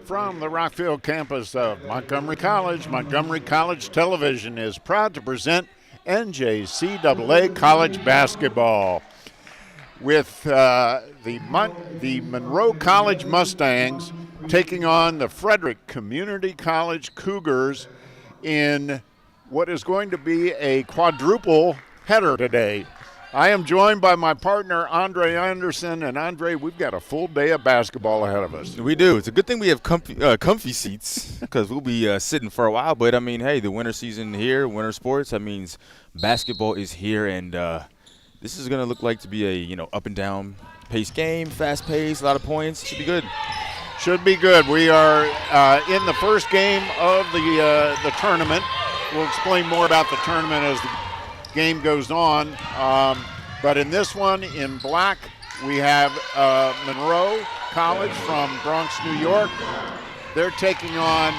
From the Rockville campus of Montgomery College Television is proud to present NJCAA college basketball with the Monroe College Mustangs taking on the Frederick Community College Cougars in what is going to be a quadruple header today. I am joined by my partner, Andre Anderson. And, Andre, we've got a full day of basketball ahead of us. We do. It's a good thing we have comfy seats because we'll be sitting for a while. But, I mean, hey, the winter season here, winter sports, that means basketball is here. And this is going to look like to be a, up and down pace game, fast pace, a lot of points. Should be good. Should be good. We are in the first game of the tournament. We'll explain more about the tournament as the game goes on, but in this one in black we have Monroe College from Bronx, New York. They're taking on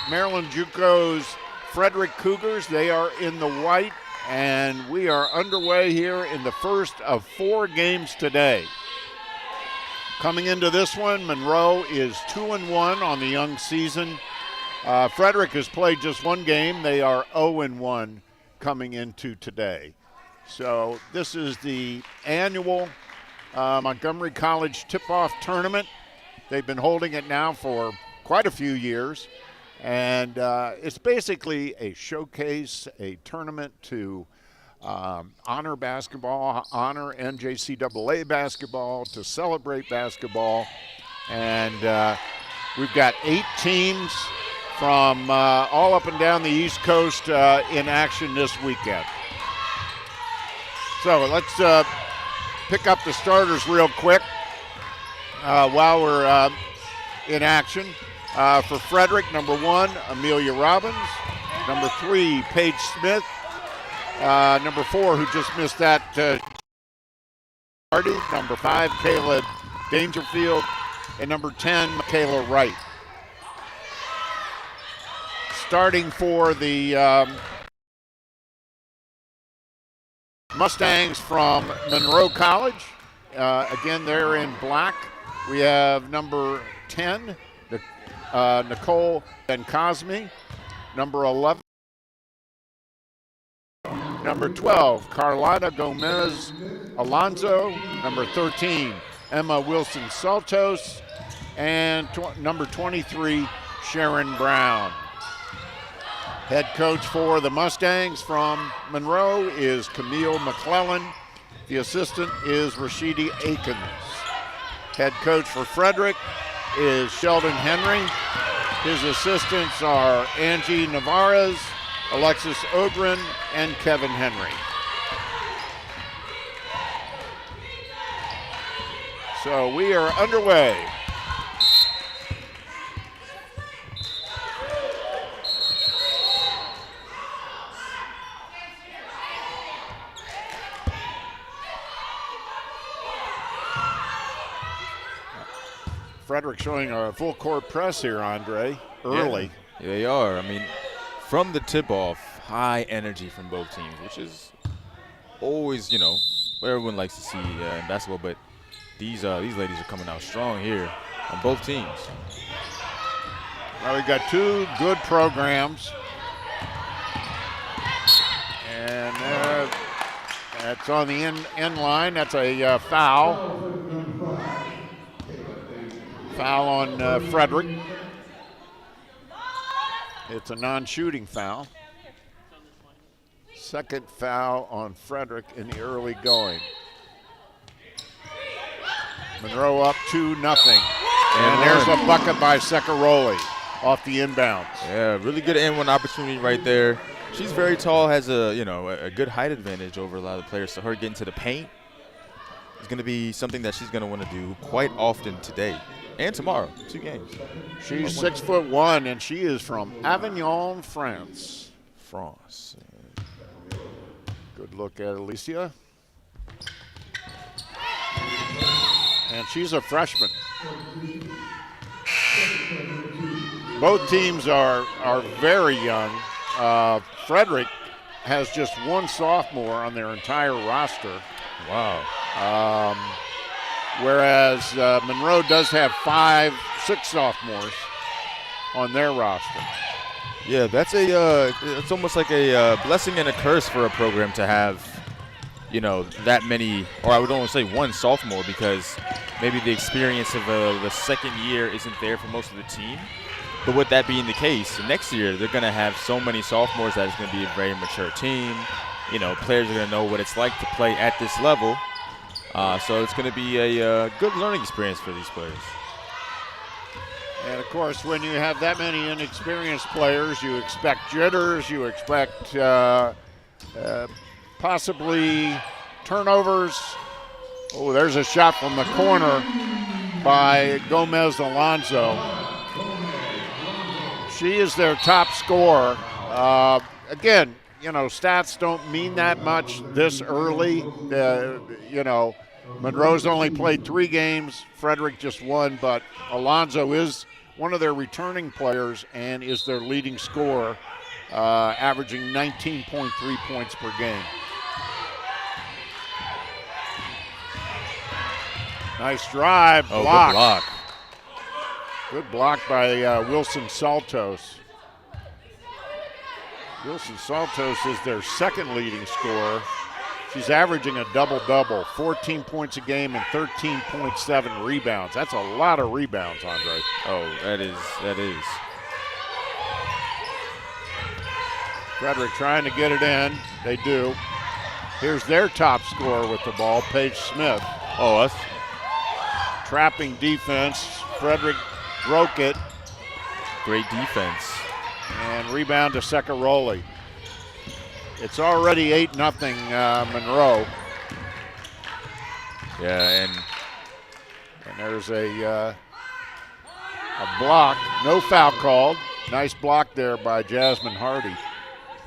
Maryland JUCO's Frederick Cougars. They are in the white, and we are underway here in the first of 4 games today. Coming into this one, Monroe is 2-1 on the young season. Frederick has played just 1 game. They are 0-1 coming into today. So this is the annual Montgomery College tip-off tournament. They've been holding it now for quite a few years, and it's basically a showcase, a tournament to honor basketball, honor NJCAA basketball, to celebrate basketball, and we've got 8 teams from all up and down the East Coast in action this weekend. So let's pick up the starters real quick while we're in action. For Frederick, number 1, Amelia Robbins. Number 3, Paige Smith. Number 4, who just missed that, Number 5, Kayla Dangerfield. And number 10, Michaela Wright. Starting for the Mustangs from Monroe College. Again, they're in black. We have number 10, Nicole Ben-Cosme. Number 11, number 12, Carlotta Gomez Alonso. Number 13, Emma Wilson Saltos. And number 23, Sharon Brown. Head coach for the Mustangs from Monroe is Camille McClellan. The assistant is Rashidi Akins. Head coach for Frederick is Sheldon Henry. His assistants are Angie Navarez, Alexis Ogren, and Kevin Henry. So we are underway. Frederick showing a full court press here, Andre, early. Yeah, they are. I mean, from the tip-off, high energy from both teams, which is always, what everyone likes to see in basketball. But these ladies are coming out strong here on both teams. Well, we've got 2 good programs. And that's on the end line. That's a foul. Foul on Frederick. It's a non-shooting foul. Second foul on Frederick in the early going. Monroe up 2-0. And there's a bucket by Secaroli off the inbounds. Yeah, really good N1 opportunity right there. She's very tall, has a good height advantage over a lot of the players. So her getting to the paint is going to be something that she's going to want to do quite often today. And tomorrow, 2 games. She's 6'1", and she is from Avignon, France. Good look at Alicia. And she's a freshman. Both teams are very young. Frederick has just 1 sophomore on their entire roster. Wow. Whereas Monroe does have 5 6 sophomores on their roster. Yeah, that's it's almost like a blessing and a curse for a program to have, that many, or I would almost say one sophomore, because maybe the experience of the second year isn't there for most of the team. But with that being the case, next year they're going to have so many sophomores that it's going to be a very mature team. Players are going to know what it's like to play at this level. So it's going to be a good learning experience for these players. And, of course, when you have that many inexperienced players, you expect jitters, you expect possibly turnovers. Oh, there's a shot from the corner by Gomez Alonso. She is their top scorer. Again, stats don't mean that much this early. Monroe's only played 3 games. Frederick just 1, but Alonso is one of their returning players and is their leading scorer, averaging 19.3 points per game. Nice drive, block. Oh, good block. Good block by Wilson Saltos. Wilson Saltos is their second leading scorer. She's averaging a double-double, 14 points a game and 13.7 rebounds. That's a lot of rebounds, Andre. Oh, that is. Frederick trying to get it in. They do. Here's their top scorer with the ball, Paige Smith. Oh, that's trapping defense. Frederick broke it. great defense. And rebound to Secaroli. It's already 8-0 Monroe. Yeah, and there's a block. No foul called. Nice block there by Jasmine Hardy.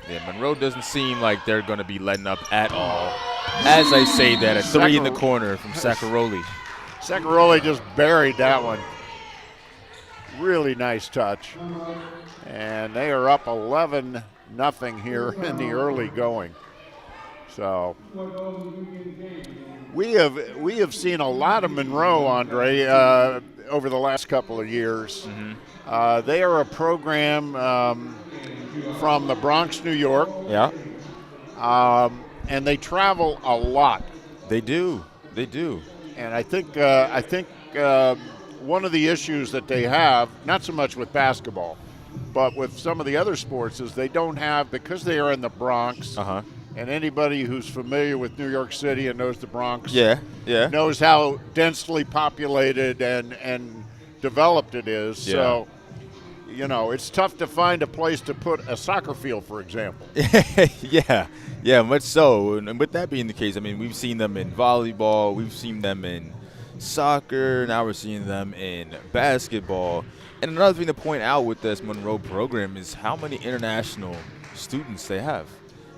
yeah, Monroe doesn't seem like they're going to be letting up at all. As I say that, a 3 in the corner from Secaroli. Secaroli just buried that one. Really nice touch. And they are up 11-0 here in the early going. So we have seen a lot of Monroe, Andre, over the last couple of years. Mm-hmm. They are a program from the Bronx, New York. Yeah. And they travel a lot. They do. And I think one of the issues that they have, not so much with basketball, but with some of the other sports, is they don't have, because they are in the Bronx, and anybody who's familiar with New York City and knows the Bronx knows how densely populated and developed it is. Yeah. So, it's tough to find a place to put a soccer field, for example. Yeah, much so. And with that being the case, I mean, we've seen them in volleyball, we've seen them in soccer, now we're seeing them in basketball. And another thing to point out with this Monroe program is how many international students they have.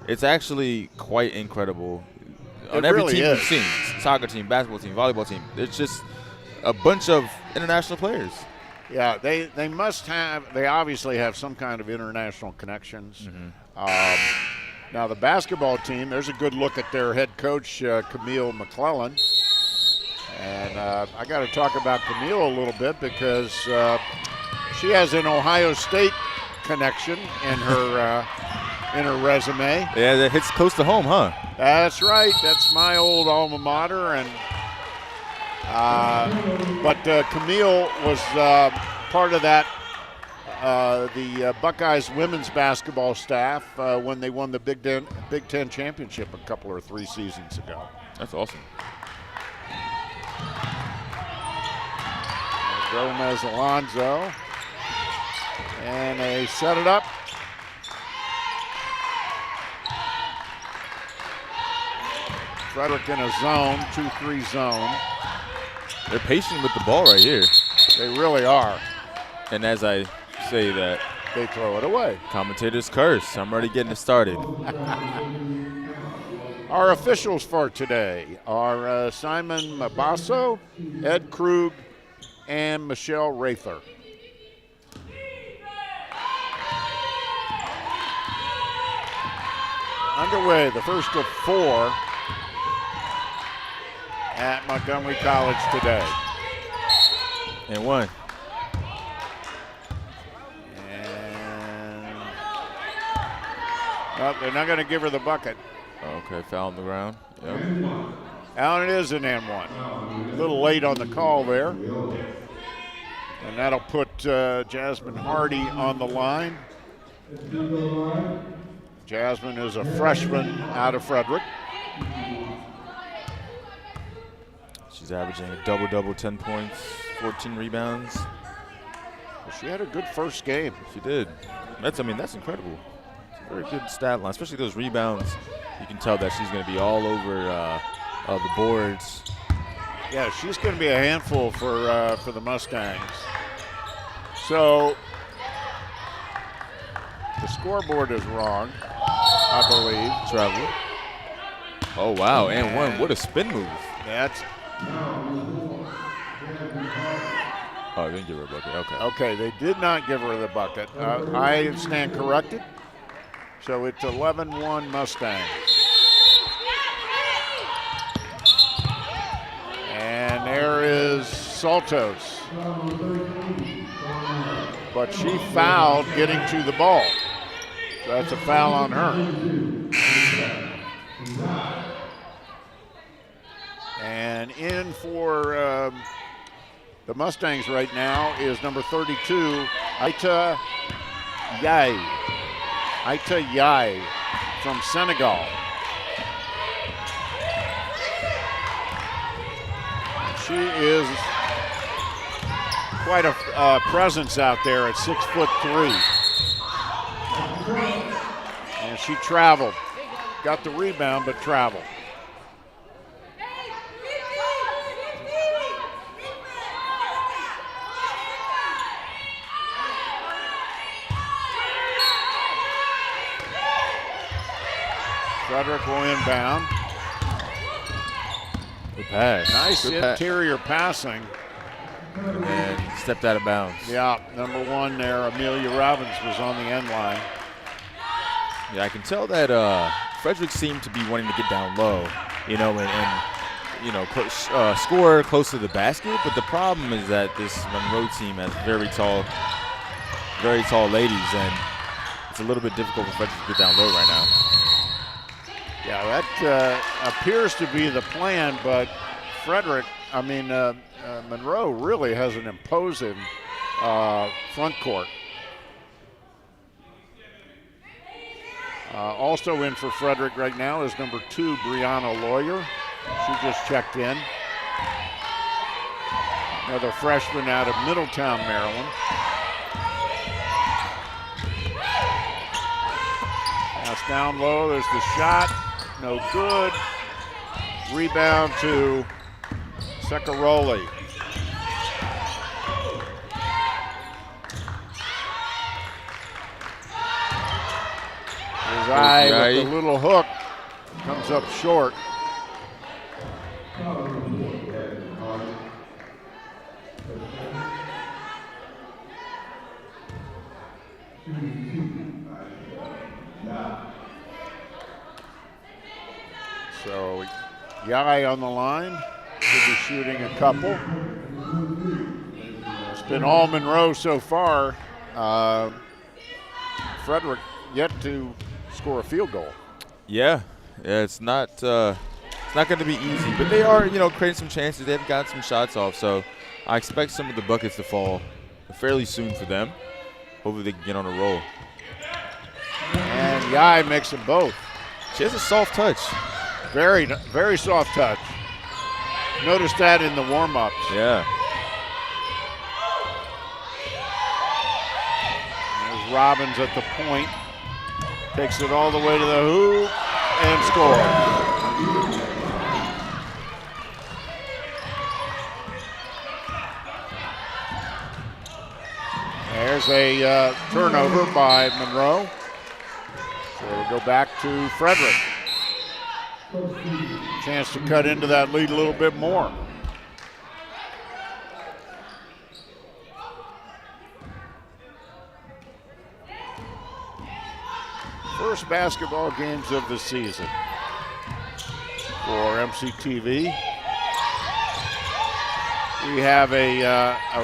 It's actually quite incredible. On every team we've seen, soccer team, basketball team, volleyball team, it's just a bunch of international players. Yeah, they obviously have some kind of international connections. Now the basketball team, there's a good look at their head coach, Camille McClellan. And I got to talk about Camille a little bit because she has an Ohio State connection in her resume. Yeah, that hits close to home, huh? That's right. That's my old alma mater. And but Camille was part of that the Buckeyes women's basketball staff when they won the Big Ten championship a couple or 3 seasons ago. That's awesome. Gomez Alonso, and they set it up. Frederick in a zone, 2-3 zone. They're patient with the ball right here. They really are. And as I say that, they throw it away. Commentator's curse. I'm already getting it started. Our officials for today are Simon Mabasso, Ed Krug, and Michelle Rather. Underway, the first of 4 at Montgomery College today. And 1. Well, they're not going to give her the bucket. Okay, foul on the ground. Yep. Now it is an N1. A little late on the call there. And that'll put Jasmine Hardy on the line. Jasmine is a freshman out of Frederick. She's averaging a double-double, 10 points, 14 rebounds. Well, she had a good first game. She did. That's incredible. It's a very good stat line, especially those rebounds. You can tell that she's going to be all over the boards. Yeah, she's going to be a handful for the Mustangs. So the scoreboard is wrong, I believe. Travel. Oh, wow, and one. What a spin move. That's. Oh, they didn't give her a bucket. Okay. Okay, they did not give her the bucket. I stand corrected. So it's 11-1 Mustangs. And there is Saltos. But she fouled getting to the ball. So that's a foul on her. And in for the Mustangs right now is number 32, Aita Yai. Aita Yai from Senegal. She is quite a presence out there at 6'3". And she traveled. Got the rebound, but traveled. Frederick will inbound. Good pass. Nice interior passing. And stepped out of bounds. Yeah, number one there, Amelia Robbins, was on the end line. Yeah, I can tell that Frederick seemed to be wanting to get down low, and score close to the basket. But the problem is that this Monroe team has very tall ladies, and it's a little bit difficult for Frederick to get down low right now. Yeah, that appears to be the plan, but Monroe really has an imposing front court. Also in for Frederick right now is number 2, Brianna Lawyer. She just checked in. Another freshman out of Middletown, Maryland. Pass down low, there's the shot. No good. Rebound to Secaroli. His eye with the little hook comes up short. So Yai on the line, should be shooting a couple. It's been all Monroe so far. Frederick yet to score a field goal. Yeah, it's not going to be easy, but they are, creating some chances. They've got some shots off, so I expect some of the buckets to fall fairly soon for them. Hopefully they can get on a roll. And Yai makes them both. She has a soft touch. Very, very soft touch. Noticed that in the warm-ups. Yeah. There's Robbins at the point. Takes it all the way to the hoop and scores. There's a turnover by Monroe. So it'll go back to Frederick. Chance to cut into that lead a little bit more. First basketball games of the season for MCTV. We have a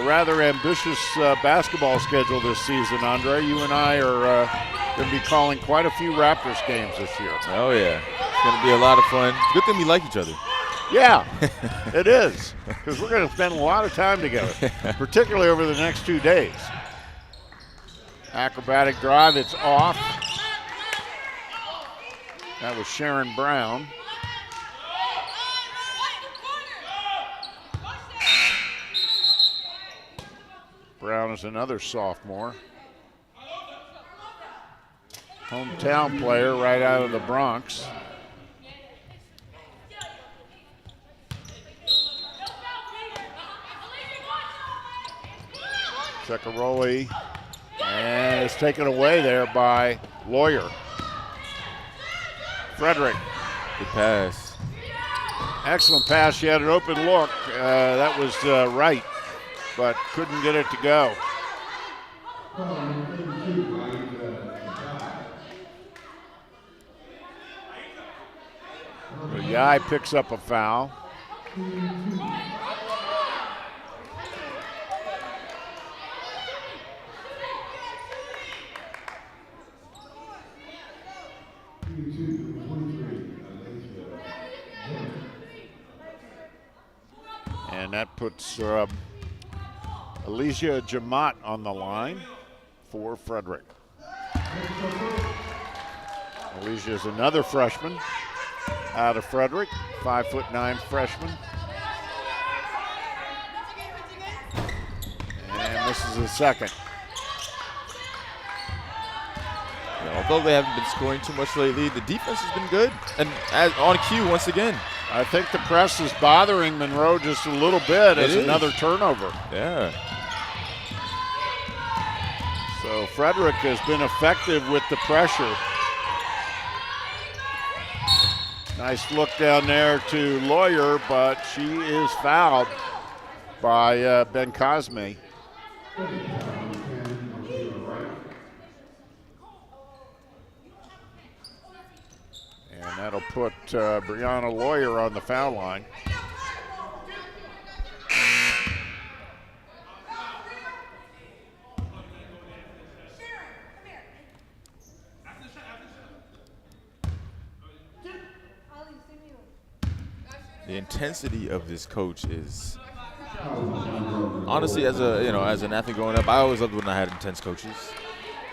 rather ambitious basketball schedule this season, Andre. You and I are Going to be calling quite a few Raptors games this year. Oh, yeah. It's going to be a lot of fun. Good thing we like each other. Yeah, it is, because we're going to spend a lot of time together, particularly over the next 2 days. Acrobatic drive, it's off. That was Sharon Brown. Brown is another sophomore. Hometown player right out of the Bronx. Ceccaroli, and it's taken away there by Lawyer. Frederick. Good pass. Excellent pass. She had an open look. That was right, but couldn't get it to go. The guy picks up a foul. And that puts Alicia Jamat on the line for Frederick. Alicia is another freshman out of Frederick, 5'9" freshman. And this is the second. Although they haven't been scoring too much lately, the defense has been good. And on cue once again. I think the press is bothering Monroe just a little bit as another turnover. Yeah. So Frederick has been effective with the pressure. Nice look down there to Lawyer, but she is fouled by Ben Cosme. And that'll put Brianna Lawyer on the foul line. The intensity of this coach is honestly, as an athlete growing up, I always loved when I had intense coaches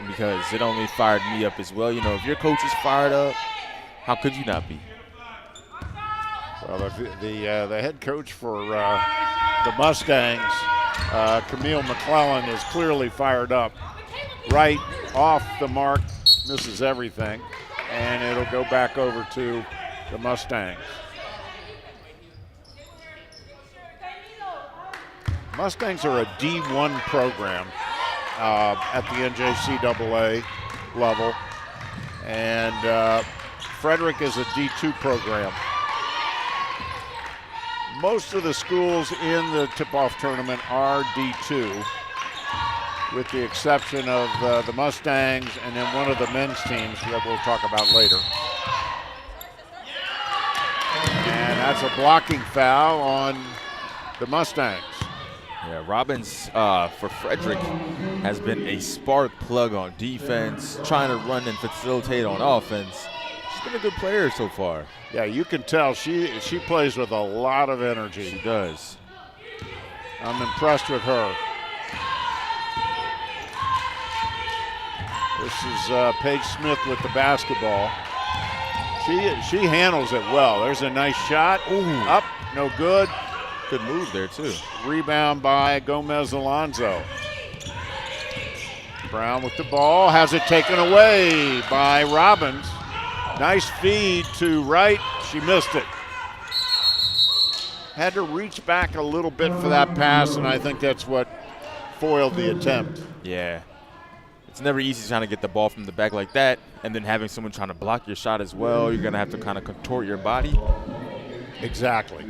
because it only fired me up as well. You know, if your coach is fired up, how could you not be? Well, the head coach for the Mustangs, Camille McClellan, is clearly fired up. Right off the mark, misses everything, and it'll go back over to the Mustangs. Mustangs are a D1 program at the NJCAA level, and Frederick is a D2 program. Most of the schools in the tip-off tournament are D2, with the exception of the Mustangs and then one of the men's teams that we'll talk about later. And that's a blocking foul on the Mustangs. Yeah, Robbins for Frederick has been a spark plug on defense, trying to run and facilitate on offense. She's been a good player so far. Yeah, you can tell she plays with a lot of energy. She does. I'm impressed with her. This is Paige Smith with the basketball. She handles it well. There's a nice shot. Ooh. Up, no good. Good move there, too. Rebound by Gomez Alonso. Brown with the ball, has it taken away by Robbins. Nice feed to right, she missed it. Had to reach back a little bit for that pass, and I think that's what foiled the attempt. Yeah. It's never easy trying to get the ball from the back like that, and then having someone trying to block your shot as well. You're going to have to kind of contort your body. Exactly.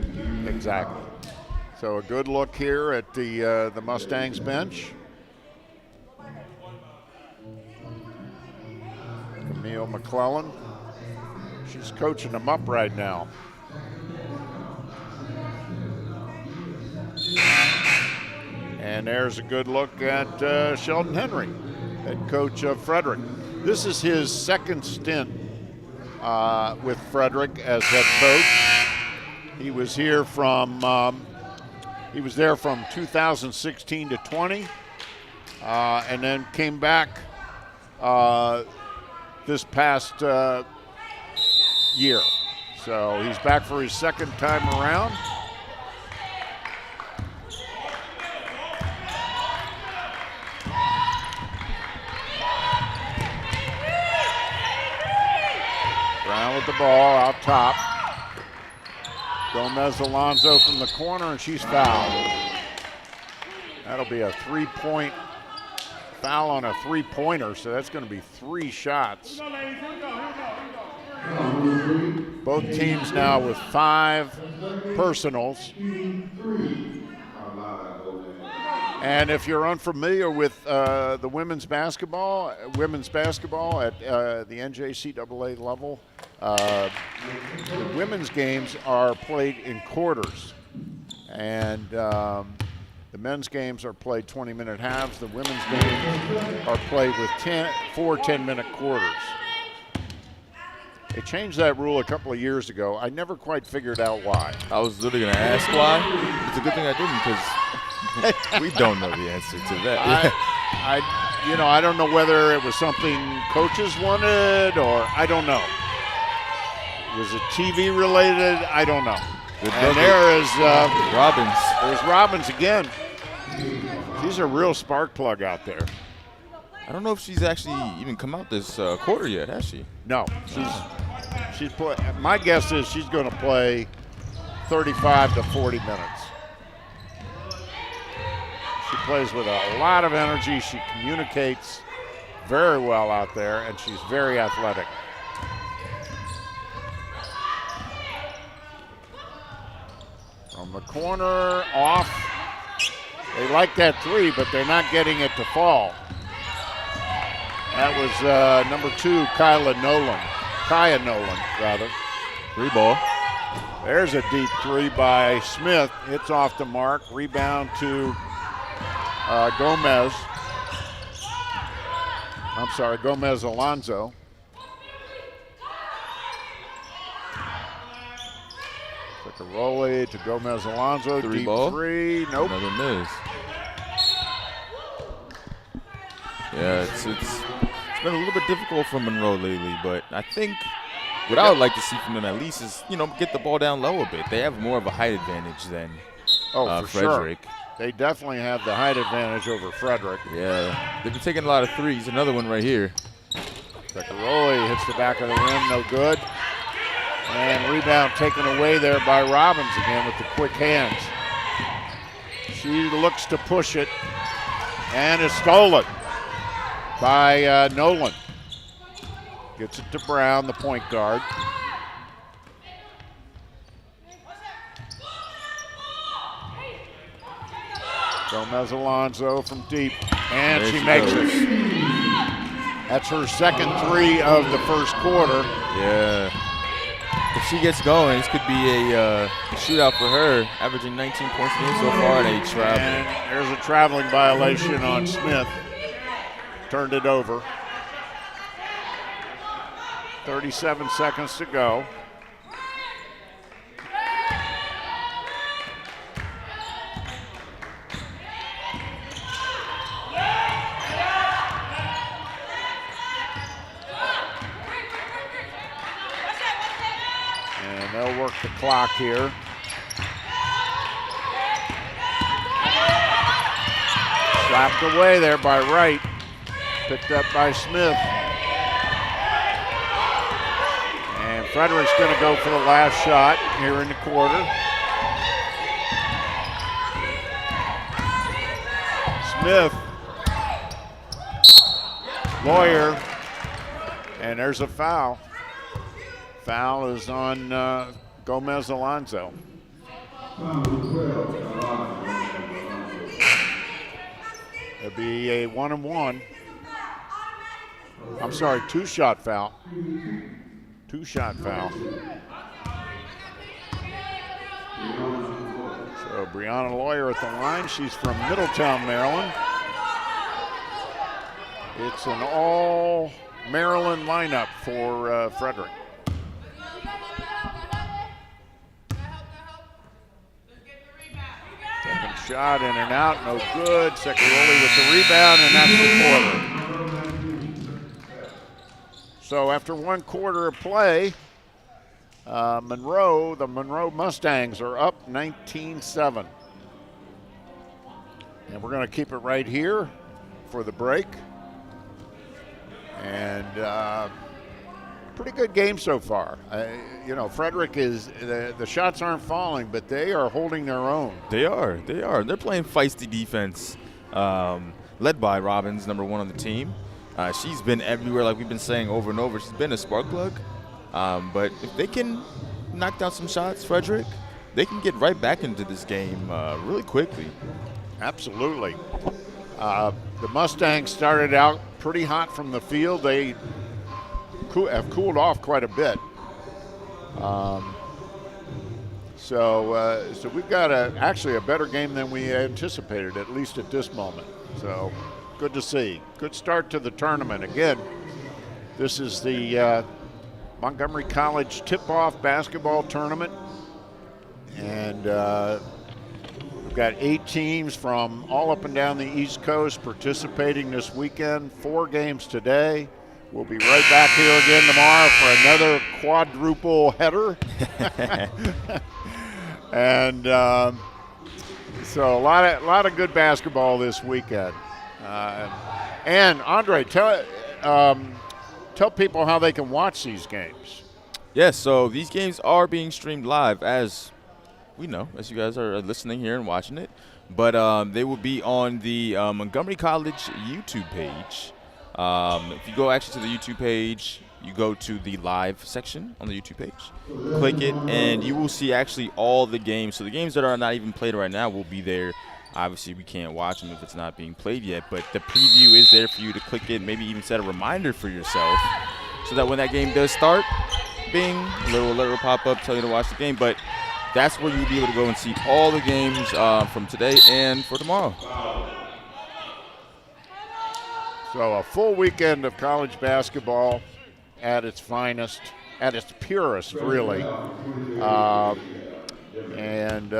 So a good look here at the Mustangs bench. Camille McClellan. She's coaching them up right now. And there's a good look at Sheldon Henry, head coach of Frederick. This is his second stint with Frederick as head coach. He was here from he was there from 2016 to 20, and then came back this past year. So he's back for his second time around. Brown with the ball out top. Gomez Alonso from the corner, and she's fouled. That'll be a three-point foul on a three-pointer, so that's going to be 3 shots. Both teams now with 5 personals. And if you're unfamiliar with the women's basketball at the NJCAA level, the women's games are played in quarters, and the men's games are played 20-minute halves. The women's games are played with 4 10-minute quarters. They changed that rule a couple of years ago. I never quite figured out why. I was literally going to ask why. It's a good thing I didn't, because we don't know the answer to that. I don't know whether it was something coaches wanted, or I don't know. Was it TV related? I don't know. And there is Robbins. There's Robbins again. She's a real spark plug out there. I don't know if she's actually even come out this quarter yet, has she? No, she's play. My guess is she's going to play 35 to 40 minutes. She plays with a lot of energy. She communicates very well out there, and she's very athletic. From the corner, off. They like that 3, but they're not getting it to fall. That was number 2, Kaya Nolan, rather. 3 ball. There's a deep 3 by Smith. It's off the mark. Rebound to Gomez Alonso. Rolly to Gomez Alonso. 3 deep ball. 3. Nope. Another miss. Yeah, it's been a little bit difficult for Monroe lately, but I think what I would like to see from them at least is, get the ball down low a bit. They have more of a height advantage than Frederick. Sure. They definitely have the height advantage over Frederick. Yeah, they've been taking a lot of threes. Another one right here. Rolly hits the back of the rim, no good. And rebound taken away there by Robbins again with the quick hands. She looks to push it, and is stolen by Nolan. Gets it to Brown, the point guard. Gomez Alonso from deep, and she makes it. That's her second 3 of the first quarter. Yeah. If she gets going, this could be a shootout for her, averaging 19 points a game so far, and a travel. And there's a traveling violation on Smith. Turned it over. 37 seconds to go. And they'll work the clock here. Slapped away there by Wright. Picked up by Smith. And Frederick's going to go for the last shot here in the quarter. Smith. Lawyer. And there's a foul. Foul is on Gomez Alonso. It'll be a 1-and-1. I'm sorry, 2-shot foul. 2-shot foul. So Brianna Lawyer at the line. She's from Middletown, Maryland. It's an all Maryland lineup for Frederick. Second shot in and out, no good. Secaroli with the rebound, and that's the quarter. So after 1 quarter of play, the Monroe Mustangs are up 19-7. And we're going to keep it right here for the break. And pretty good game so far. Frederick is the shots aren't falling, but they are holding their own. They are. They're playing feisty defense, led by Robbins, number 1 on the team. She's been everywhere, like we've been saying over and over. She's been a spark plug. But if they can knock down some shots, Frederick, they can get right back into this game really quickly. Absolutely. The Mustangs started out pretty hot from the field. They have cooled off quite a bit. So we've got actually a better game than we anticipated, at least at this moment. So good to see. Good start to the tournament. Again, this is the Montgomery College tip-off basketball tournament. And we've got 8 teams from all up and down the East Coast participating this weekend. 4 games today. We'll be right back here again tomorrow for another quadruple header. And so a lot of good basketball this weekend. And Andre, tell people how they can watch these games. Yes, so these games are being streamed live, as we know, as you guys are listening here and watching it. But they will be on the Montgomery College YouTube page. If you go actually to the YouTube page, you go to the live section on the YouTube page, click it, and you will see actually all the games. So the games that are not even played right now will be there. Obviously, we can't watch them if it's not being played yet, but the preview is there for you to click it, maybe even set a reminder for yourself so that when that game does start, bing, a little alert will pop up, tell you to watch the game. But that's where you'll be able to go and see all the games from today and for tomorrow. So a full weekend of college basketball at its finest, at its purest, really. And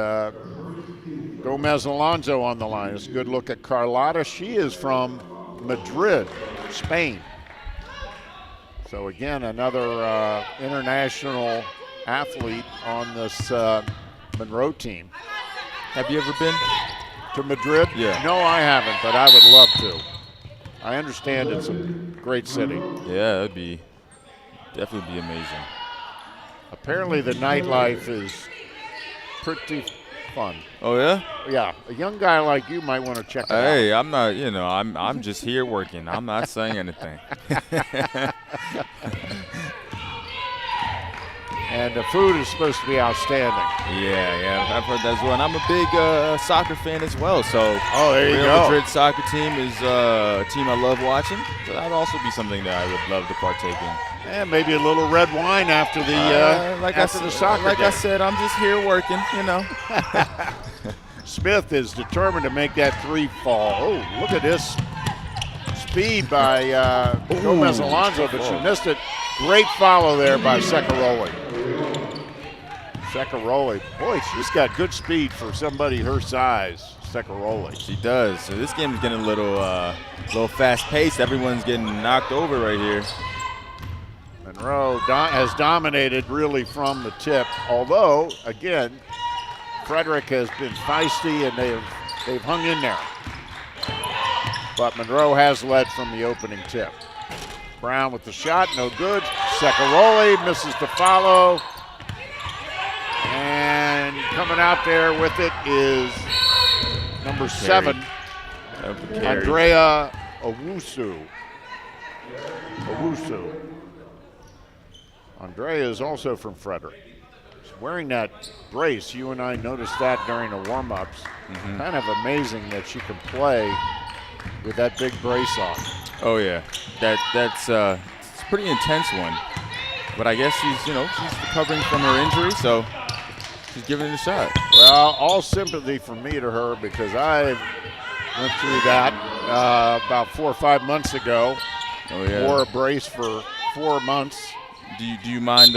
Gomez Alonso on the line. It's a good look at Carlotta. She is from Madrid, Spain. So again, another international athlete on this Monroe team. Have you ever been to Madrid? Yeah. No, I haven't, but I would love to. I understand it's a great city. Yeah, that'd be definitely be amazing. Apparently the nightlife is pretty fun. Oh yeah? Yeah, a young guy like you might want to check it out. Hey, I'm not, I'm just here working. I'm not saying anything. And the food is supposed to be outstanding. Yeah, I've heard that as well. And I'm a big soccer fan as well. So there you Real go. Madrid soccer team is a team I love watching. So that'd also be something that I would love to partake in. And maybe a little red wine after the the soccer Like game. I said, I'm just here working, Smith is determined to make that 3 fall. Oh, look at this speed by Gomez Alonso, but she missed it. Great follow there by Secaroli. Boy, she's got good speed for somebody her size, Secaroli. She does. So this game is getting a little fast-paced. Everyone's getting knocked over right here. Monroe has dominated really from the tip, although, again, Frederick has been feisty and they've hung in there. But Monroe has led from the opening tip. Brown with the shot, no good. Secaroli misses the follow. And coming out there with it is number 7, Andrea Owusu. Andrea is also from Frederick. She's wearing that brace. You and I noticed that during the warm-ups. Mm-hmm. Kind of amazing that she can play with that big brace on. Oh yeah, that's it's a pretty intense one. But I guess she's recovering from her injury, so she's giving it a shot. Well, all sympathy from me to her because I went through that about 4 or 5 months ago, Oh, yeah. Wore a brace for 4 months. Do you mind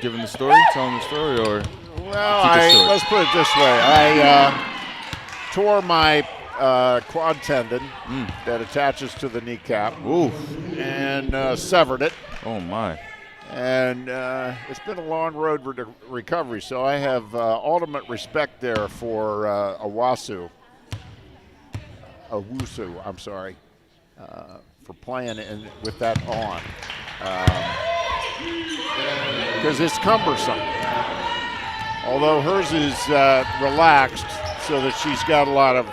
giving the story, telling the story, or Well, keep it short? let's put it this way. I tore my quad tendon that attaches to the kneecap. Ooh. And severed it. Oh, my. And it's been a long road to recovery, so I have ultimate respect there for Owusu, I'm sorry, for playing with that on. Because it's cumbersome. Although hers is relaxed so that she's got a lot of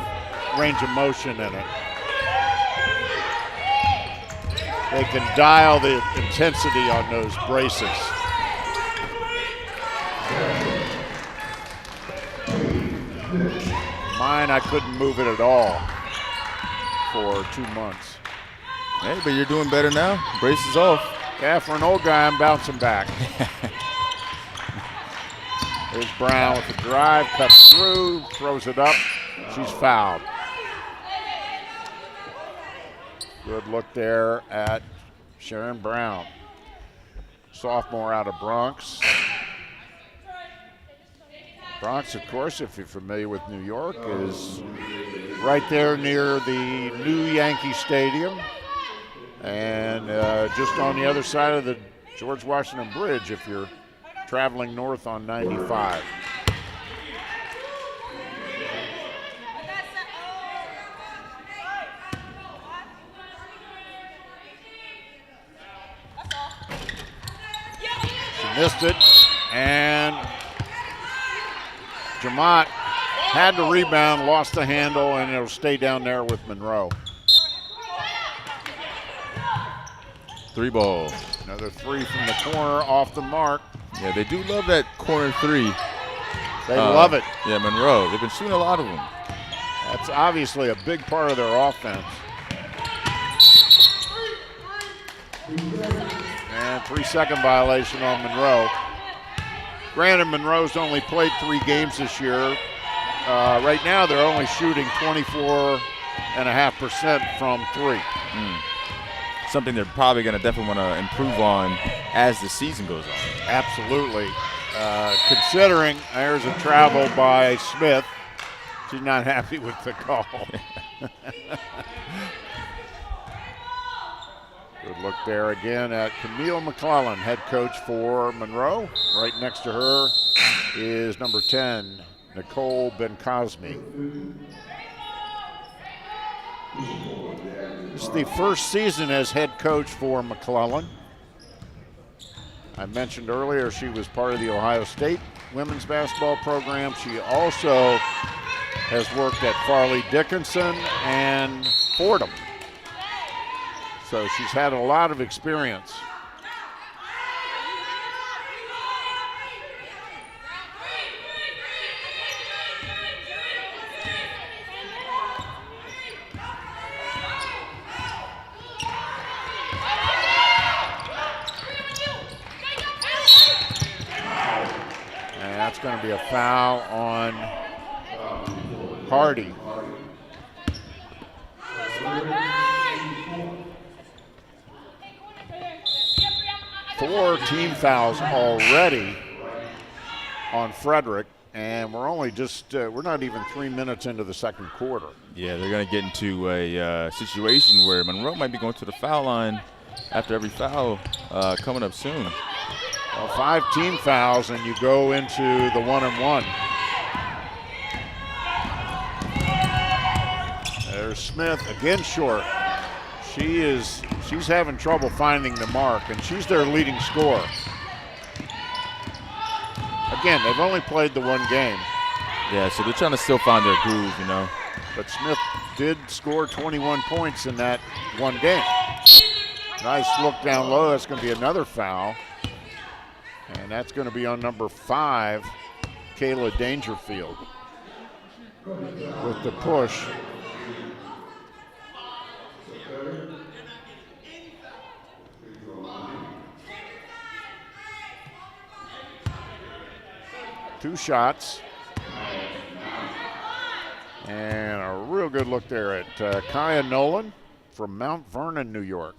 range of motion in it. They can dial the intensity on those braces. Mine, I couldn't move it at all for 2 months. Hey, but you're doing better now. Braces off. Yeah, for an old guy, I'm bouncing back. There's Brown with the drive, cuts through, throws it up. She's fouled. Good look there at Sharon Brown, sophomore out of Bronx. Bronx, of course, if you're familiar with New York, is right there near the new Yankee Stadium and just on the other side of the George Washington Bridge if you're traveling north on 95. Missed it, and Jamont had the rebound, lost the handle, and it'll stay down there with Monroe. 3 ball. Another 3 from the corner, off the mark. Yeah, they do love that corner 3. They love it. Yeah, Monroe. They've been shooting a lot of them. That's obviously a big part of their offense. And 3-second violation on Monroe. Granted, Monroe's only played 3 games this year. Right now, they're only shooting 24.5% from 3. Something they're probably going to definitely want to improve on as the season goes on. Absolutely. Considering there's a travel by Smith, she's not happy with the call. Good look there again at Camille McClellan, head coach for Monroe. Right next to her is number 10, Nicole Ben-Cosme. This is the first season as head coach for McClellan. I mentioned earlier she was part of the Ohio State women's basketball program. She also has worked at Farley Dickinson and Fordham. So she's had a lot of experience. And that's going to be a foul on Hardy. Four team fouls already on Frederick, and we're only we're not even 3 minutes into the second quarter. Yeah, they're going to get into a situation where Monroe might be going to the foul line after every foul coming up soon. Well, 5 team fouls, and you go into the 1-and-1. There's Smith, again short. She's having trouble finding the mark, and she's their leading scorer. Again, they've only played the 1 game. Yeah, so they're trying to still find their groove, you know. But Smith did score 21 points in that 1 game. Nice look down low. That's going to be another foul. And that's going to be on number 5, Kayla Dangerfield, with the push. Two shots. And a real good look there at Kaya Nolan from Mount Vernon, New York.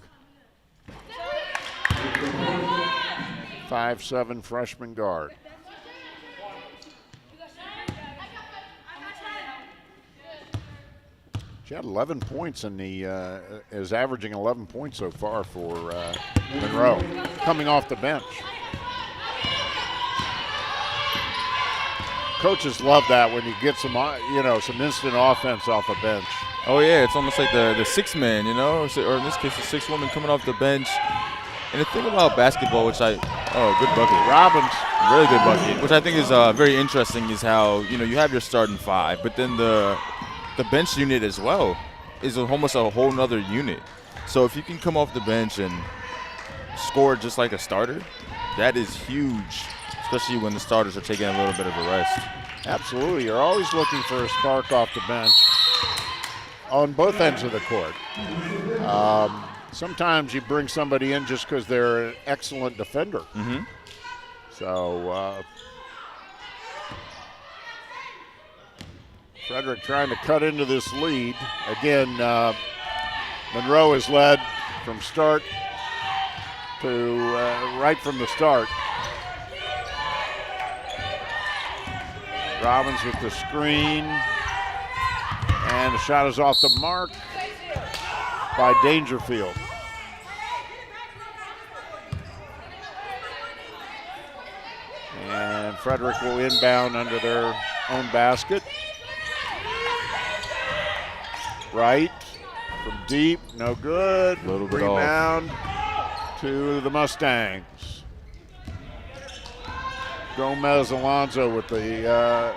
5'7" freshman guard. She had 11 points in the, is averaging 11 points so far for Monroe, coming off the bench. Coaches love that when you get some, some instant offense off a bench. Oh yeah, it's almost like the six man, or in this case, the six woman coming off the bench. And the thing about basketball, good bucket. Robbins. Really good bucket. Which I think is very interesting is how, you have your starting five, but then the bench unit as well is almost a whole nother unit. So if you can come off the bench and score just like a starter, that is huge, especially when the starters are taking a little bit of a rest. Absolutely. You're always looking for a spark off the bench on both ends of the court. Sometimes you bring somebody in just because they're an excellent defender. Mm-hmm. So Frederick trying to cut into this lead. Again, Monroe is led from start to right from the start. Robbins with the screen. And the shot is off the mark by Dangerfield. And Frederick will inbound under their own basket. Right from deep, no good. Little bit rebound to the Mustangs. Gomez Alonso with the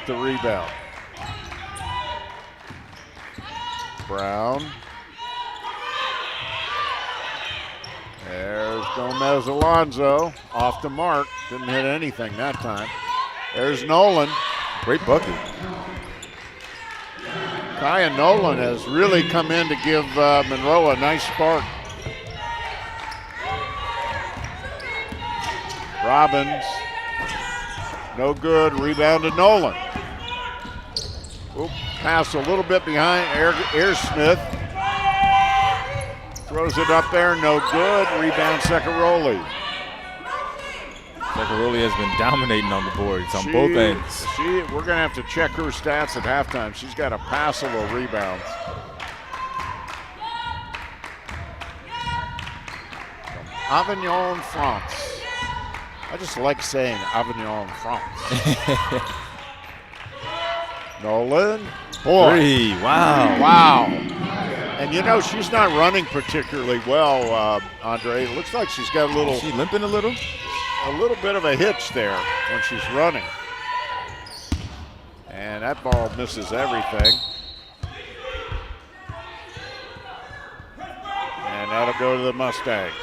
rebound. Brown. There's Gomez Alonso off the mark. Didn't hit anything that time. There's Nolan. Great bucket. Kaya Nolan has really come in to give Monroe a nice spark. Robbins. No good. Rebound to Nolan. Oop, pass a little bit behind. Smith. Throws it up there. No good. Rebound Secaroli. Secaroli has been dominating on the boards on both ends. We're going to have to check her stats at halftime. She's got a passable rebound. Avignon, France. I just like saying Avignon, France. Nolan. Boy. Three. Wow. Wow. And she's not running particularly well, Andre. It looks like she's got a little. Is she limping a little? A little bit of a hitch there when she's running. And that ball misses everything. And that'll go to the Mustangs.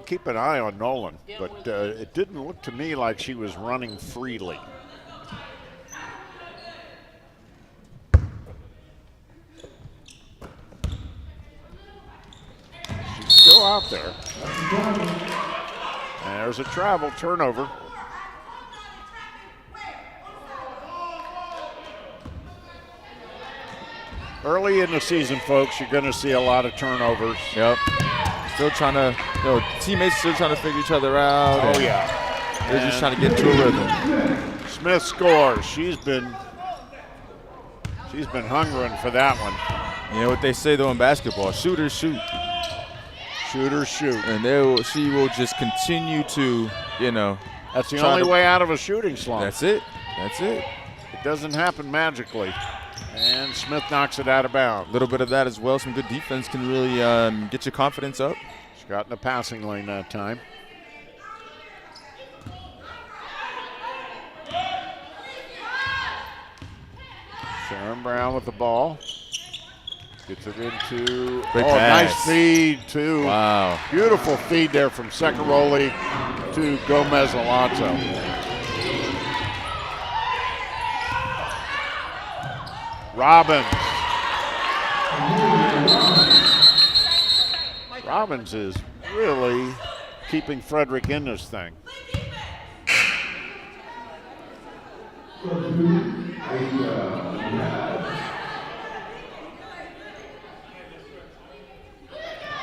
Keep an eye on Nolan, but it didn't look to me like she was running freely. She's still out there. And there's a travel turnover. Early in the season, folks, you're going to see a lot of turnovers. Yep. Still trying to, teammates still trying to figure each other out. Oh, yeah. They're just trying to get into a rhythm. Smith scores. She's been hungering for that one. You know what they say, though, in basketball, shooters shoot. Shooters shoot. And she will just continue to, That's the only way out of a shooting slump. That's it. It doesn't happen magically. And Smith knocks it out of bounds. A little bit of that as well. Some good defense can really get your confidence up. She got in the passing lane that time. Sharon Brown with the ball. Gets it into. Great pass. Nice feed too. Wow. Beautiful feed there from Secaroli to Gomez Alonso. Robbins is really keeping Frederick in this thing.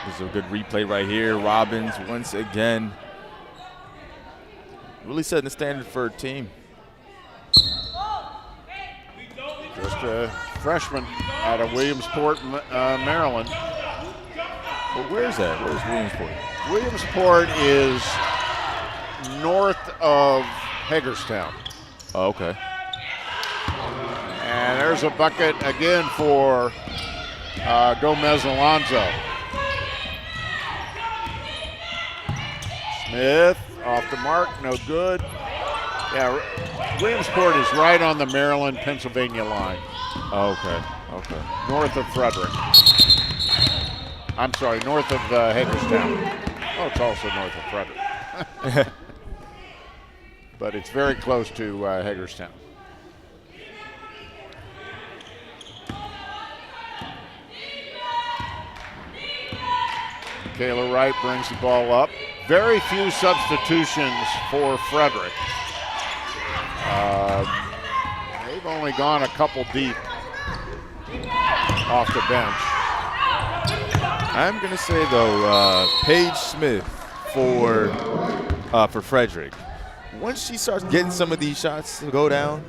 This is a good replay right here. Robbins once again really setting the standard for her team. Just a freshman out of Williamsport, Maryland. Well, where's that? Where's Williamsport? Williamsport is north of Hagerstown. Oh, okay. And there's a bucket again for Gomez Alonzo. Smith off the mark, no good. Yeah, Williamsport is right on the Maryland-Pennsylvania line. Oh, okay. North of Frederick. I'm sorry, north of Hagerstown. Oh, it's also north of Frederick. But it's very close to Hagerstown. Kayla Wright brings the ball up. Very few substitutions for Frederick. They've only gone a couple deep off the bench. I'm gonna say though, Paige Smith for Frederick. Once she starts getting some of these shots to go down,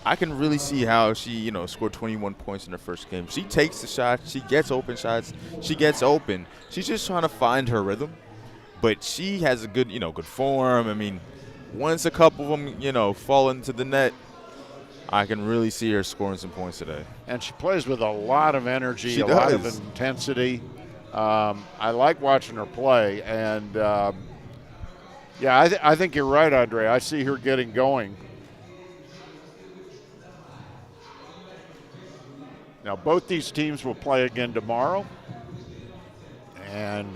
I can really see how she, scored 21 points in her first game. She takes the shot, she gets open shots, she gets open. She's just trying to find her rhythm, but she has a good, good form. I mean, once a couple of them, fall into the net, I can really see her scoring some points today. And she plays with a lot of energy, She lot of does. intensity. I like watching her play, and I think you're right, Andre. I see her getting going. Now, both these teams will play again tomorrow, and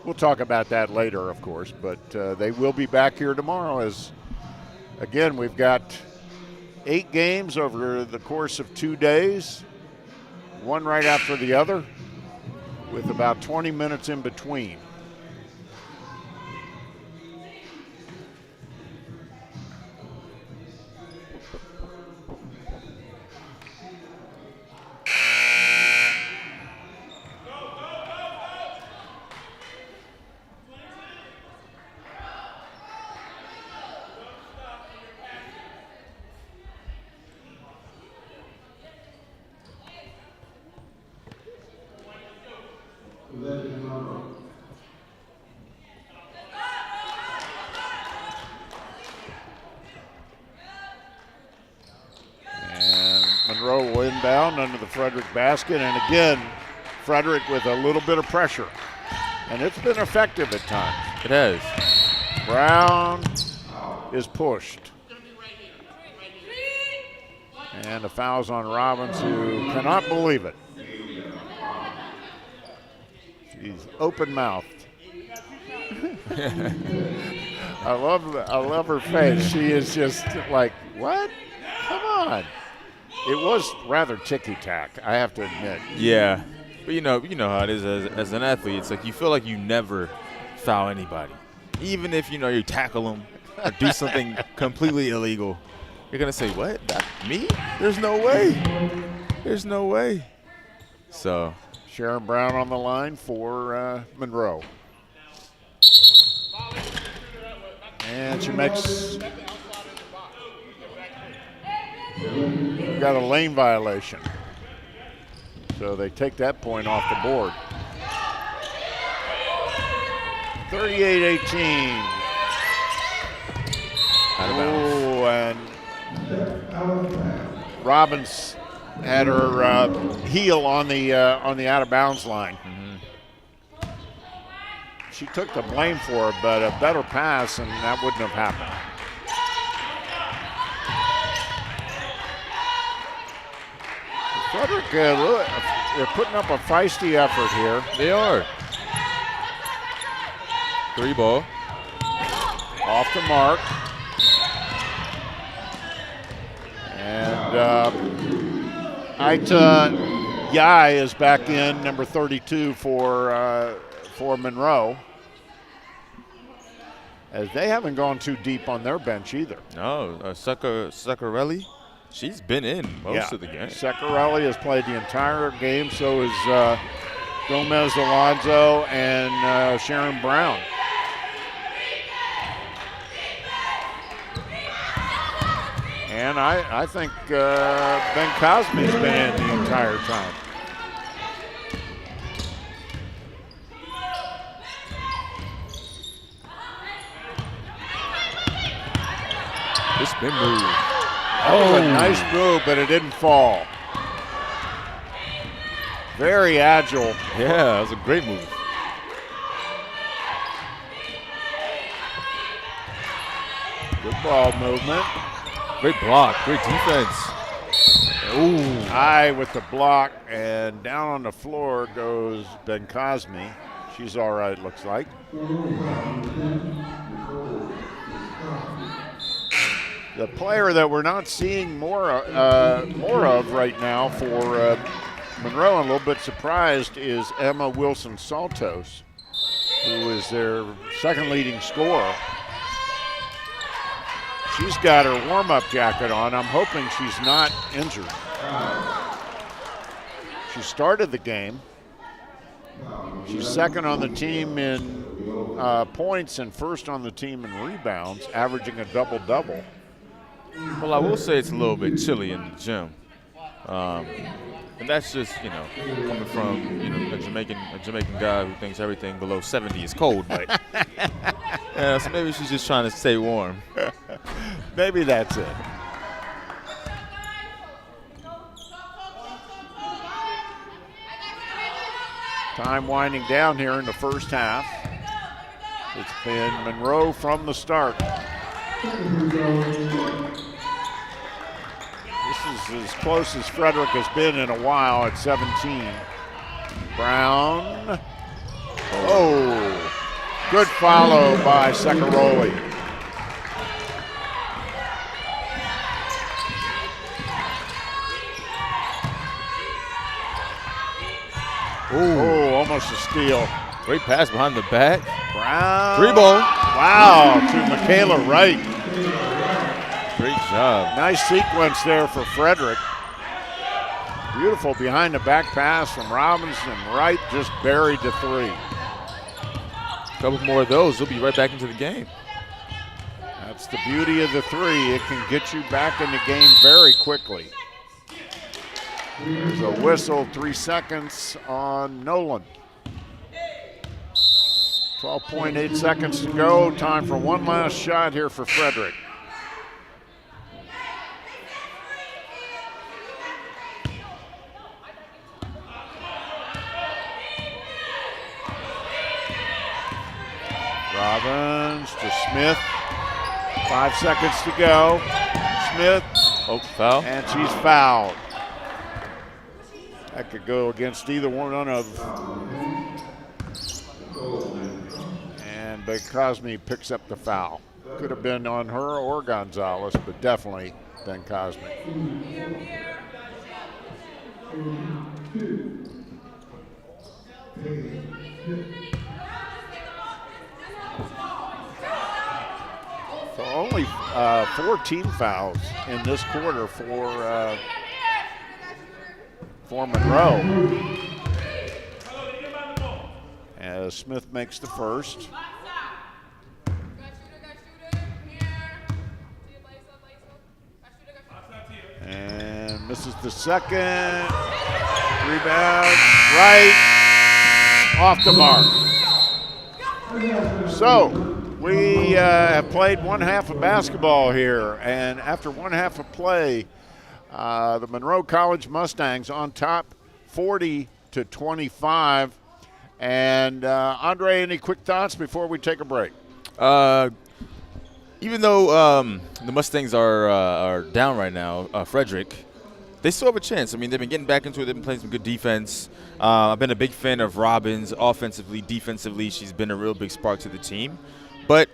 we'll talk about that later, of course, but they will be back here tomorrow as, again, we've got 8 games over the course of 2 days, one right after the other, with about 20 minutes in between. And Monroe will inbound under the Frederick basket. And again, Frederick with a little bit of pressure. And it's been effective at times. It has. Brown is pushed. And the foul's on Robbins, who cannot believe it. She's open-mouthed. I love her face. She is just like, what? Come on. It was rather ticky-tack, I have to admit. Yeah, but you know how it is as an athlete. It's like you feel like you never foul anybody, even if you tackle them or do something completely illegal. You're gonna say, "What? That me? There's no way. There's no way." So Sharon Brown on the line for Monroe. And she makes, got a lane violation. So they take that point off the board. 38-18. out of bounds. Oh, and Robbins had her heel on the out of bounds line. She took the blame for it, but a better pass and that wouldn't have happened. Frederick, they're putting up a feisty effort here. They are. 3 ball. Off the mark. And Ita Yai is back in, number 32 for Monroe. As they haven't gone too deep on their bench either. No, Saccarelli, she's been in most of the game. Saccarelli has played the entire game, so is Gomez Alonzo and Sharon Brown. And I think Ben Cosme's been in the entire time. This spin move. That was a nice move, but it didn't fall. Very agile. Yeah, that was a great move. Good ball movement. Great block, great defense. Ooh. High with the block, and down on the floor goes Ben Cosme. She's all right, looks like. The player that we're not seeing more of right now for Monroe, and a little bit surprised, is Emma Wilson-Saltos, who is their second leading scorer. She's got her warm-up jacket on. I'm hoping she's not injured. She started the game. She's second on the team in points and first on the team in rebounds, averaging a double-double. Well, I will say it's a little bit chilly in the gym. And that's just, coming from, a Jamaican guy who thinks everything below 70 is cold. But yeah, so maybe she's just trying to stay warm. Maybe that's it. Time winding down here in the first half. It's been Monroe from the start. This is as close as Frederick has been in a while at 17. Brown. Oh, good follow by Secaroli. Oh, almost a steal. Great pass behind the back. Brown. 3-ball. Wow, to Michaela Wright. Great job. Nice sequence there for Frederick. Beautiful behind the back pass from Robinson. Wright just buried the three. A couple more of those, they'll be right back into the game. That's the beauty of the three. It can get you back in the game very quickly. There's a whistle, 3 seconds on Nolan. 12.8 seconds to go. Time for one last shot here for Frederick. Robbins to Smith. 5 seconds to go. Smith. Oh, foul. And she's fouled. That could go against either one of. And Cosme picks up the foul. Could have been on her or Gonzalez, but definitely Ben Cosme. So only 4 team fouls in this quarter for Monroe. As Smith makes the first. And misses the second. Rebound, right, off the mark. So we have played one half of basketball here, and after one half of play, the Monroe College Mustangs on top 40-25. And Andre, any quick thoughts before we take a break? Even though the Mustangs are down right now, Frederick, they still have a chance. I mean, they've been getting back into it. They've been playing some good defense. I've been a big fan of Robbins offensively, defensively. She's been a real big spark to the team. But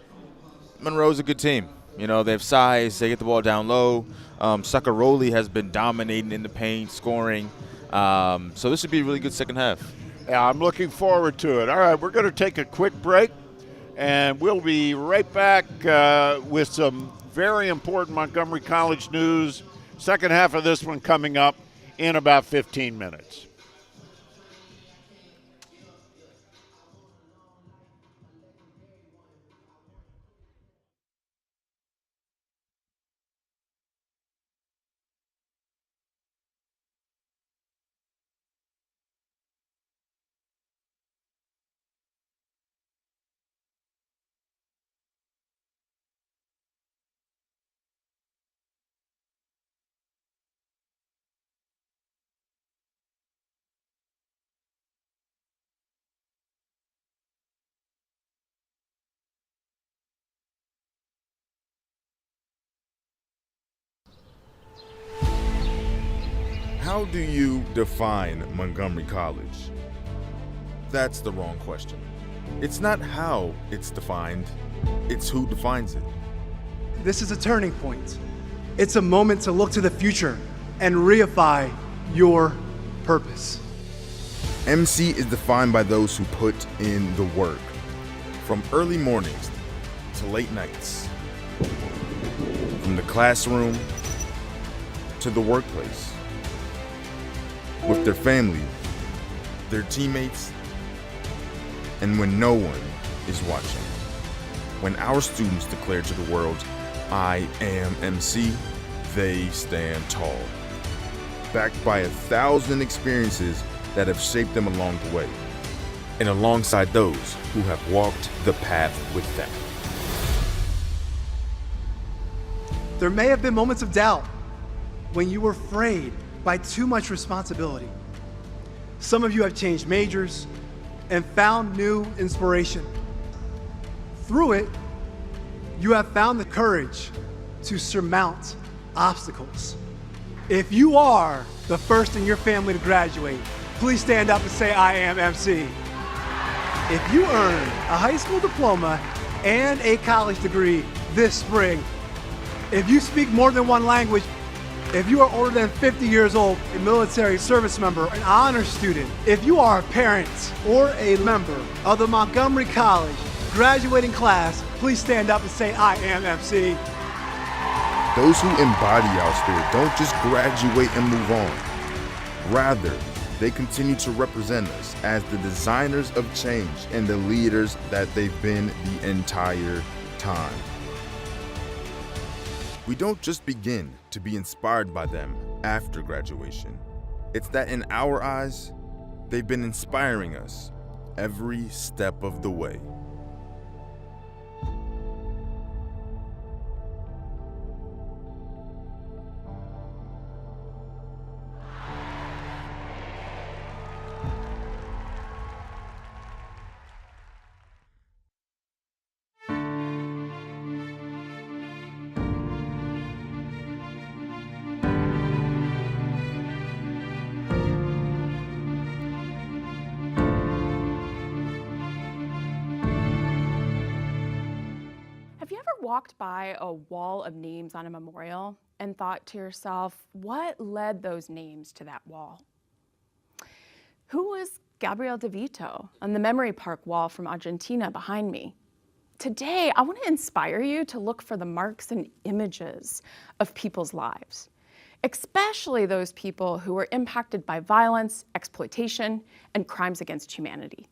Monroe's a good team. You know, they have size. They get the ball down low. Sacaroli has been dominating in the paint, scoring. So this should be a really good second half. Yeah, I'm looking forward to it. All right, we're going to take a quick break, and we'll be right back with some very important Montgomery College news. Second half of this one coming up in about 15 minutes. How do you define Montgomery College? That's the wrong question. It's not how it's defined, it's who defines it. This is a turning point. It's a moment to look to the future and reify your purpose. MC is defined by those who put in the work, from early mornings to late nights, from the classroom to the workplace, with their family, their teammates, and when no one is watching. When our students declare to the world, "I am MC," they stand tall, backed by 1,000 experiences that have shaped them along the way, and alongside those who have walked the path with them. There may have been moments of doubt when you were frayed by too much responsibility. Some of you have changed majors and found new inspiration. Through it, you have found the courage to surmount obstacles. If you are the first in your family to graduate, please stand up and say, "I am MC." If you earned a high school diploma and a college degree this spring, if you speak more than one language, if you are older than 50 years old, a military service member, an honor student, if you are a parent or a member of the Montgomery College graduating class, please stand up and say, "I am MC." Those who embody our spirit don't just graduate and move on. Rather, they continue to represent us as the designers of change and the leaders that they've been the entire time. We don't just begin to be inspired by them after graduation. It's that in our eyes, they've been inspiring us every step of the way. Have you ever walked by a wall of names on a memorial and thought to yourself, what led those names to that wall? Who was Gabriel De Vito on the Memory Park wall from Argentina behind me? Today, I want to inspire you to look for the marks and images of people's lives, especially those people who were impacted by violence, exploitation, and crimes against humanity.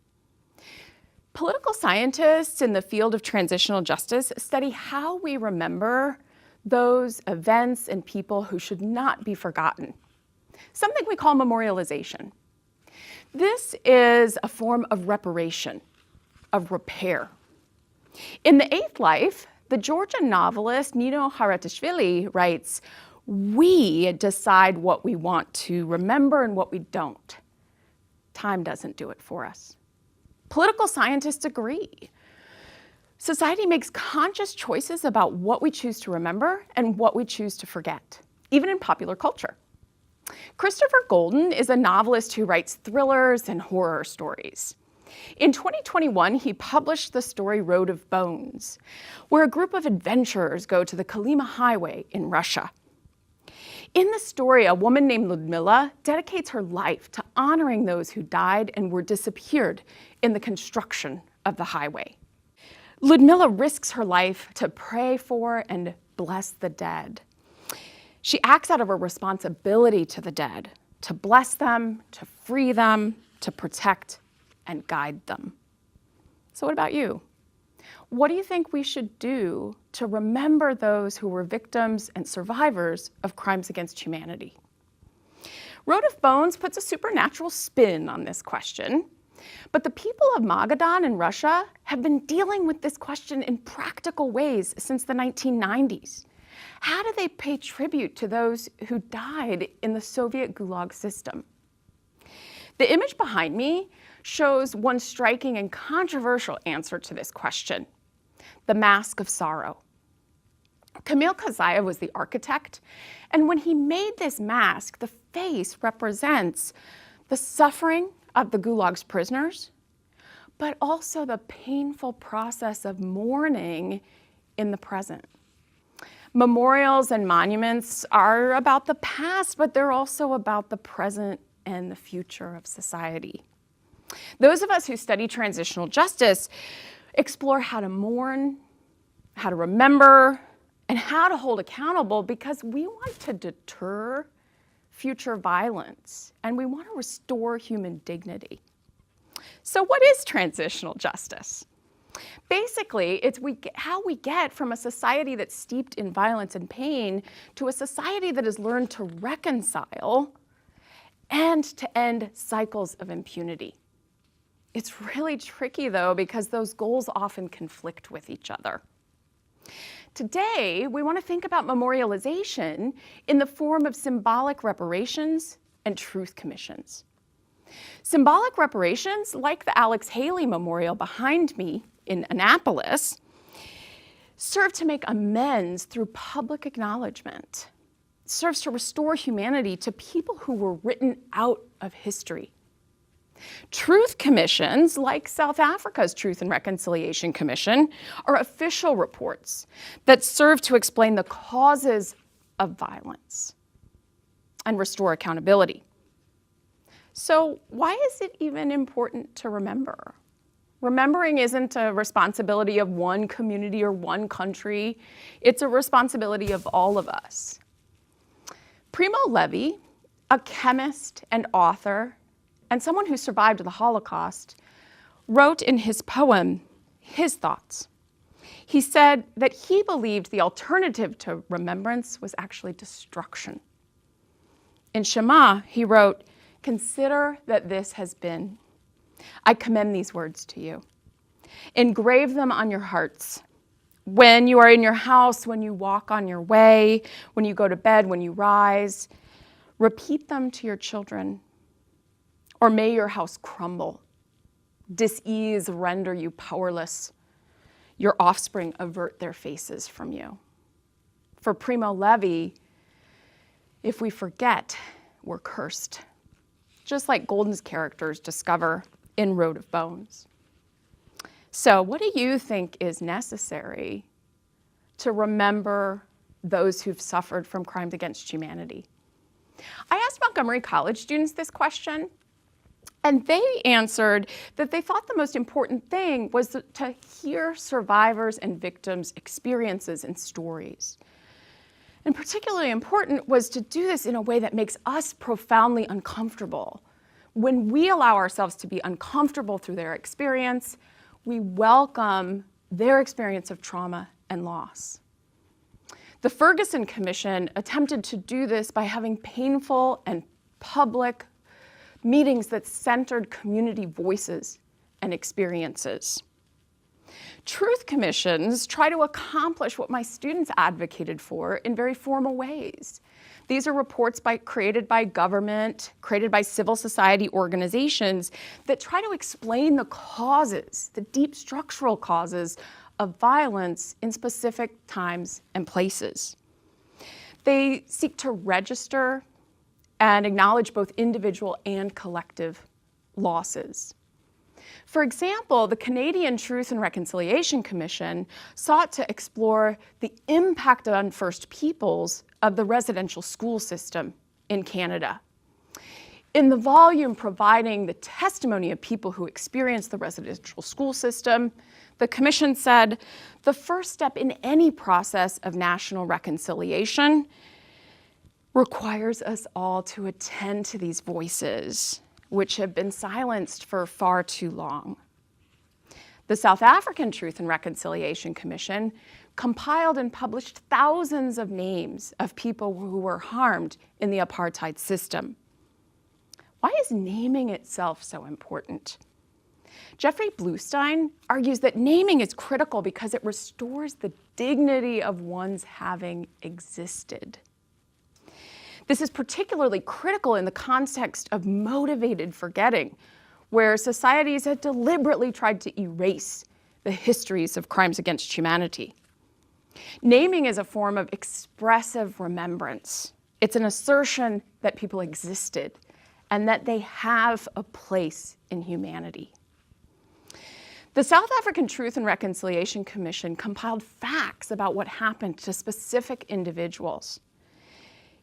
Political scientists in the field of transitional justice study how we remember those events and people who should not be forgotten, something we call memorialization. This is a form of reparation, of repair. In The Eighth Life, the Georgian novelist Nino Haratiashvili writes, "We decide what we want to remember and what we don't. Time doesn't do it for us." Political scientists agree. Society makes conscious choices about what we choose to remember and what we choose to forget, even in popular culture. Christopher Golden is a novelist who writes thrillers and horror stories. In 2021, he published the story Road of Bones, where a group of adventurers go to the Kolyma Highway in Russia. In the story, a woman named Ludmila dedicates her life to honoring those who died and were disappeared in the construction of the highway. Ludmila risks her life to pray for and bless the dead. She acts out of her responsibility to the dead, to bless them, to free them, to protect and guide them. So what about you? What do you think we should do to remember those who were victims and survivors of crimes against humanity? Road of Bones puts a supernatural spin on this question, but the people of Magadan in Russia have been dealing with this question in practical ways since the 1990s. How do they pay tribute to those who died in the Soviet Gulag system? The image behind me shows one striking and controversial answer to this question: the Mask of Sorrow. Kamil Kazayev was the architect, and when he made this mask, the face represents the suffering of the Gulag's prisoners, but also the painful process of mourning in the present. Memorials and monuments are about the past, but they're also about the present and the future of society. Those of us who study transitional justice explore how to mourn, how to remember, and how to hold accountable because we want to deter future violence and we want to restore human dignity. So what is transitional justice? Basically, it's how we get from a society that's steeped in violence and pain to a society that has learned to reconcile and to end cycles of impunity. It's really tricky, though, because those goals often conflict with each other. Today, we want to think about memorialization in the form of symbolic reparations and truth commissions. Symbolic reparations, like the Alex Haley Memorial behind me in Annapolis, serve to make amends through public acknowledgement. It serves to restore humanity to people who were written out of history. Truth commissions, like South Africa's Truth and Reconciliation Commission, are official reports that serve to explain the causes of violence and restore accountability. So why is it even important to remember? Remembering isn't a responsibility of one community or one country. It's a responsibility of all of us. Primo Levi, a chemist and author, and someone who survived the Holocaust, wrote in his poem his thoughts. He said that he believed the alternative to remembrance was actually destruction. In Shema, he wrote, "Consider that this has been. I commend these words to you. Engrave them on your hearts. When you are in your house, when you walk on your way, when you go to bed, when you rise, repeat them to your children. Or may your house crumble. Dis-ease render you powerless. Your offspring avert their faces from you." For Primo Levi, if we forget, we're cursed. Just like Golden's characters discover in Road of Bones. So what do you think is necessary to remember those who've suffered from crimes against humanity? I asked Montgomery College students this question, and they answered that they thought the most important thing was to hear survivors' and victims' experiences and stories. And particularly important was to do this in a way that makes us profoundly uncomfortable. When we allow ourselves to be uncomfortable through their experience, we welcome their experience of trauma and loss. The Ferguson Commission attempted to do this by having painful and public meetings that centered community voices and experiences. Truth commissions try to accomplish what my students advocated for in very formal ways. These are reports created by government, created by civil society organizations that try to explain the causes, the deep structural causes of violence in specific times and places. They seek to register and acknowledge both individual and collective losses. For example, the Canadian Truth and Reconciliation Commission sought to explore the impact on First Peoples of the residential school system in Canada. In the volume providing the testimony of people who experienced the residential school system, the Commission said, the first step in any process of national reconciliation requires us all to attend to these voices, which have been silenced for far too long. The South African Truth and Reconciliation Commission compiled and published thousands of names of people who were harmed in the apartheid system. Why is naming itself so important? Jeffrey Bluestein argues that naming is critical because it restores the dignity of one's having existed. This is particularly critical in the context of motivated forgetting, where societies have deliberately tried to erase the histories of crimes against humanity. Naming is a form of expressive remembrance. It's an assertion that people existed and that they have a place in humanity. The South African Truth and Reconciliation Commission compiled facts about what happened to specific individuals.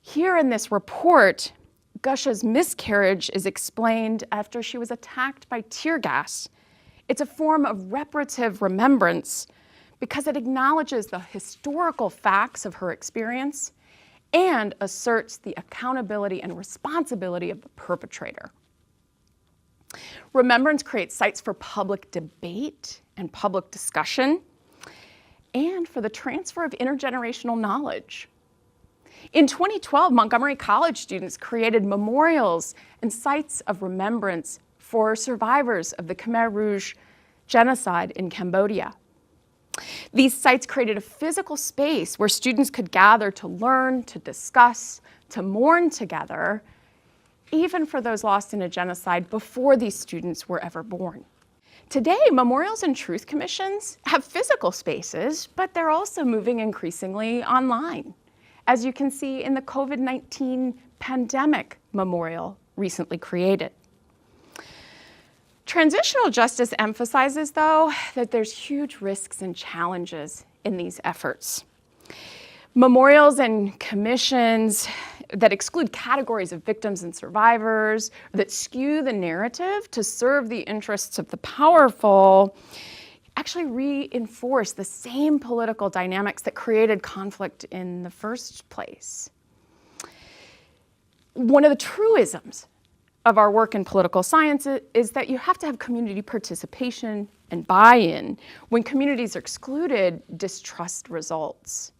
Here in this report, Gusha's miscarriage is explained after she was attacked by tear gas. It's a form of reparative remembrance because it acknowledges the historical facts of her experience and asserts the accountability and responsibility of the perpetrator. Remembrance creates sites for public debate and public discussion and for the transfer of intergenerational knowledge. In 2012, Montgomery College students created memorials and sites of remembrance for survivors of the Khmer Rouge genocide in Cambodia. These sites created a physical space where students could gather to learn, to discuss, to mourn together, even for those lost in a genocide before these students were ever born. Today, memorials and truth commissions have physical spaces, but they're also moving increasingly online, as you can see in the COVID-19 pandemic memorial recently created. Transitional justice emphasizes, though, that there's huge risks and challenges in these efforts. Memorials and commissions that exclude categories of victims and survivors, that skew the narrative to serve the interests of the powerful, actually reinforce the same political dynamics that created conflict in the first place. One of the truisms of our work in political science is that you have to have community participation and buy-in. When communities are excluded, distrust results.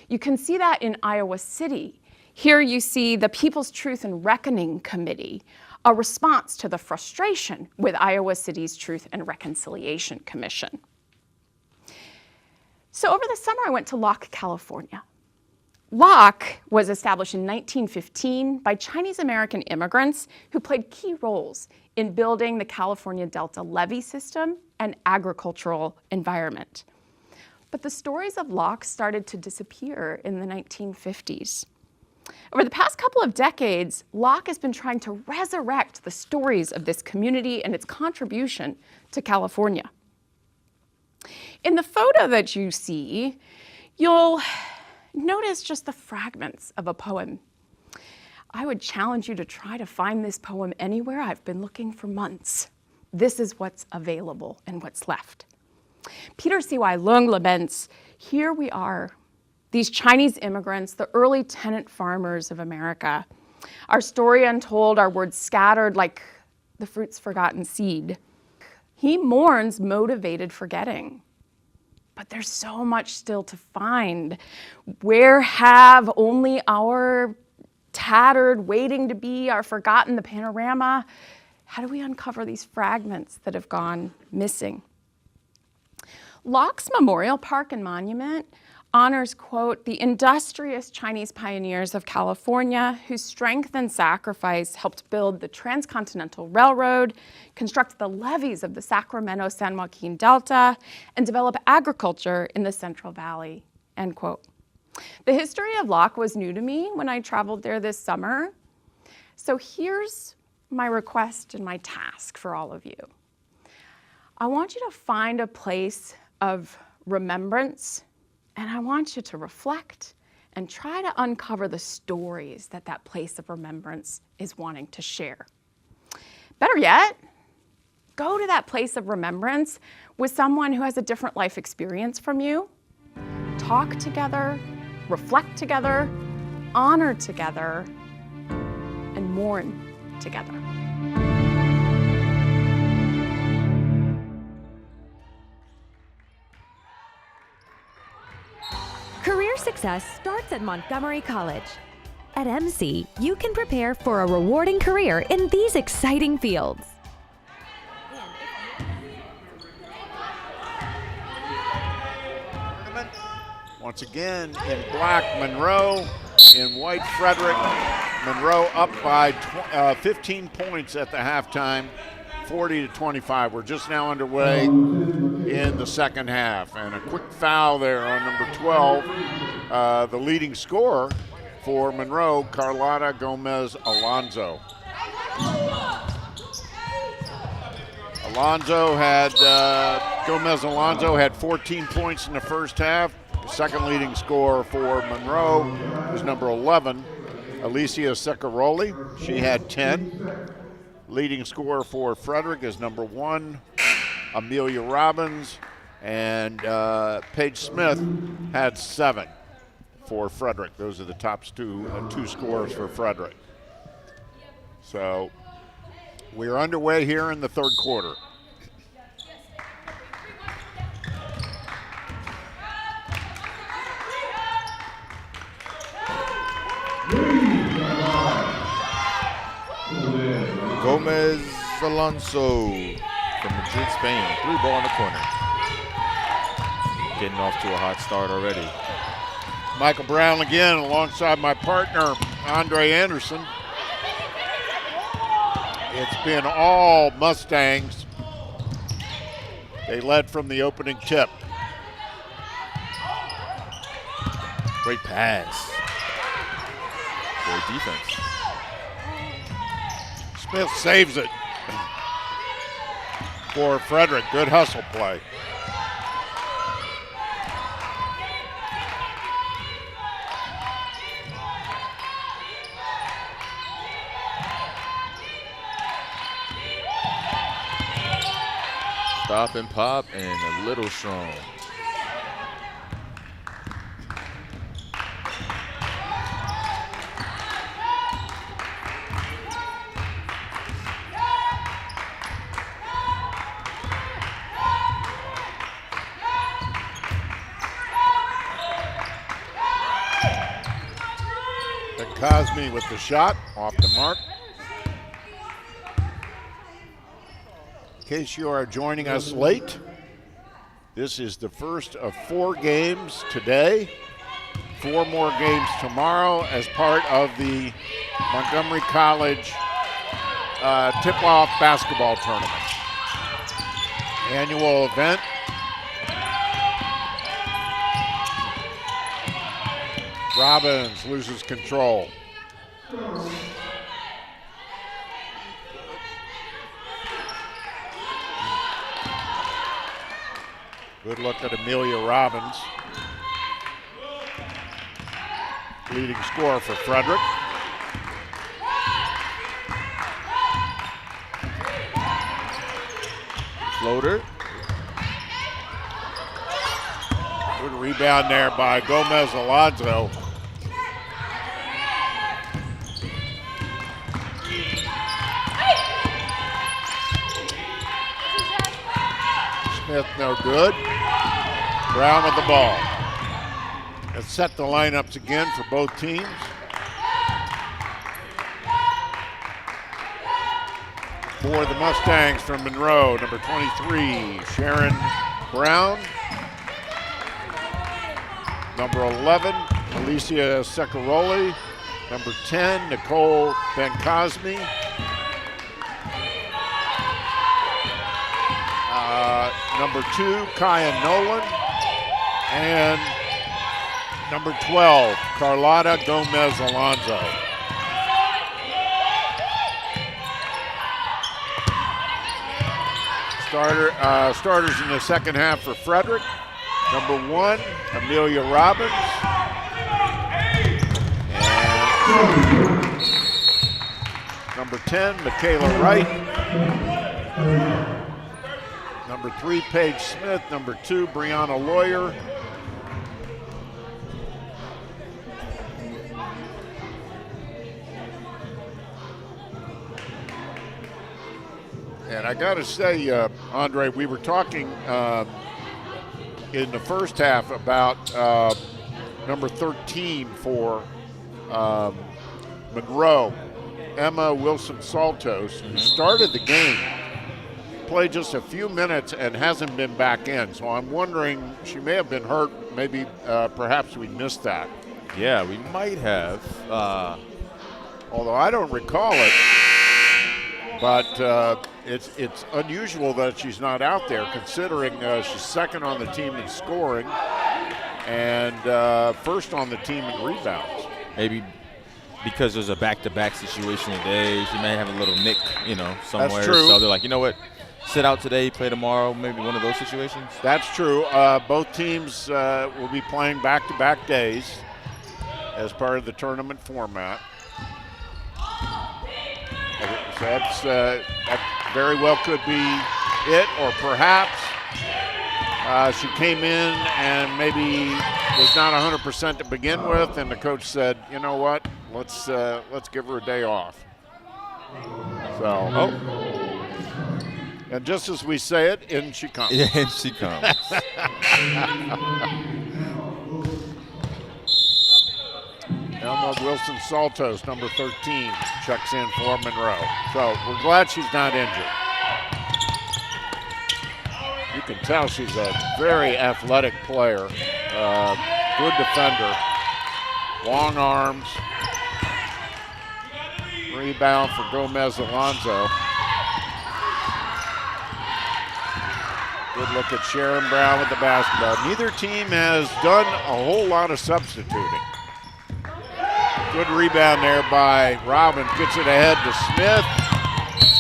You can see that in Iowa City. Here you see the People's Truth and Reckoning Committee, a response to the frustration with Iowa City's Truth and Reconciliation Commission. So over the summer, I went to Locke, California. Locke was established in 1915 by Chinese American immigrants who played key roles in building the California Delta levee system and agricultural environment. But the stories of Locke started to disappear in the 1950s. Over the past couple of decades, Locke has been trying to resurrect the stories of this community and its contribution to California. In the photo that you see, you'll notice just the fragments of a poem. I would challenge you to try to find this poem anywhere. I've been looking for months. This is what's available and what's left. Peter C.Y. Leung laments, here we are, these Chinese immigrants, the early tenant farmers of America. Our story untold, our words scattered like the fruit's forgotten seed. He mourns motivated forgetting. But there's so much still to find. Where have only our tattered, waiting to be, our forgotten, the panorama? How do we uncover these fragments that have gone missing? Locke's Memorial Park and Monument honors, quote, the industrious Chinese pioneers of California whose strength and sacrifice helped build the Transcontinental Railroad, construct the levees of the Sacramento-San Joaquin Delta, and develop agriculture in the Central Valley, end quote. The history of Locke was new to me when I traveled there this summer. So here's my request and my task for all of you. I want you to find a place of remembrance, and I want you to reflect and try to uncover the stories that that place of remembrance is wanting to share. Better yet, go to that place of remembrance with someone who has a different life experience from you. Talk together, reflect together, honor together, and mourn together. Career success starts at Montgomery College. At MC, you can prepare for a rewarding career in these exciting fields. Once again, in black, Monroe. In white, Frederick. Monroe up by 15 points at the halftime, 40-25. We're just now underway in the second half. And a quick foul there on number 12, the leading scorer for Monroe, Carlotta Gomez Alonso. Gomez Alonso had 14 points in the first half. The second leading scorer for Monroe was number 11, Alicia Secaroli. She had 10. Leading scorer for Frederick is number 1, Amelia Robbins. And Paige Smith had 7 for Frederick. Those are the top two scorers for Frederick. So we're underway here in the third quarter. Gomez Alonso from Madrid, Spain. 3 ball in the corner. Getting off to a hot start already. Michael Brown again alongside my partner, Andre Anderson. It's been all Mustangs. They led from the opening tip. Great pass. Great defense. Smith saves it for Frederick. Good hustle play. Stop and pop and a little strong. And Cosme with the shot off the mark. In case you are joining us late, this is the first of 4 games today, 4 more games tomorrow as part of the Montgomery College tip-off basketball tournament. Annual event. Robbins loses control. Good look at Amelia Robbins. Leading scorer for Frederick. Floater. Good rebound there by Gomez Alonso. Smith no good. Brown with the ball. Let's set the lineups again for both teams. For the Mustangs from Monroe, number 23, Sharon Brown. Number 11, Alicia Secaroli. Number 10, Nicole Bencosme. Number 2, Kaya Nolan. And number 12, Carlotta Gomez Alonso. Starters in the second half for Frederick. Number 1, Amelia Robbins. And number 10, Michaela Wright. Number 3, Paige Smith. Number 2, Brianna Lawyer. And I got to say, Andre, we were talking in the first half about number 13 for Monroe, Emma Wilson-Saltos, who started the game, played just a few minutes and hasn't been back in. So I'm wondering, she may have been hurt. Maybe perhaps we missed that. Yeah, we might have. Although I don't recall it. But it's unusual that she's not out there, considering she's second on the team in scoring and first on the team in rebounds. Maybe because there's a back-to-back situation today, she may have a little nick, somewhere. That's true. So they're like, you know what, sit out today, play tomorrow, maybe one of those situations. That's true. Both teams will be playing back-to-back days as part of the tournament format. So that very well could be it, or perhaps she came in and maybe was not 100% to begin with, and the coach said, you know what, let's give her a day off. So, and just as we say it, in she comes. Yeah, in she comes. Elma Wilson-Saltos, number 13, checks in for Monroe. So we're glad she's not injured. You can tell she's a very athletic player, good defender, long arms. Rebound for Gomez Alonzo. Good look at Sharon Brown with the basketball. Neither team has done a whole lot of substituting. Good rebound there by Robbins. Gets it ahead to Smith.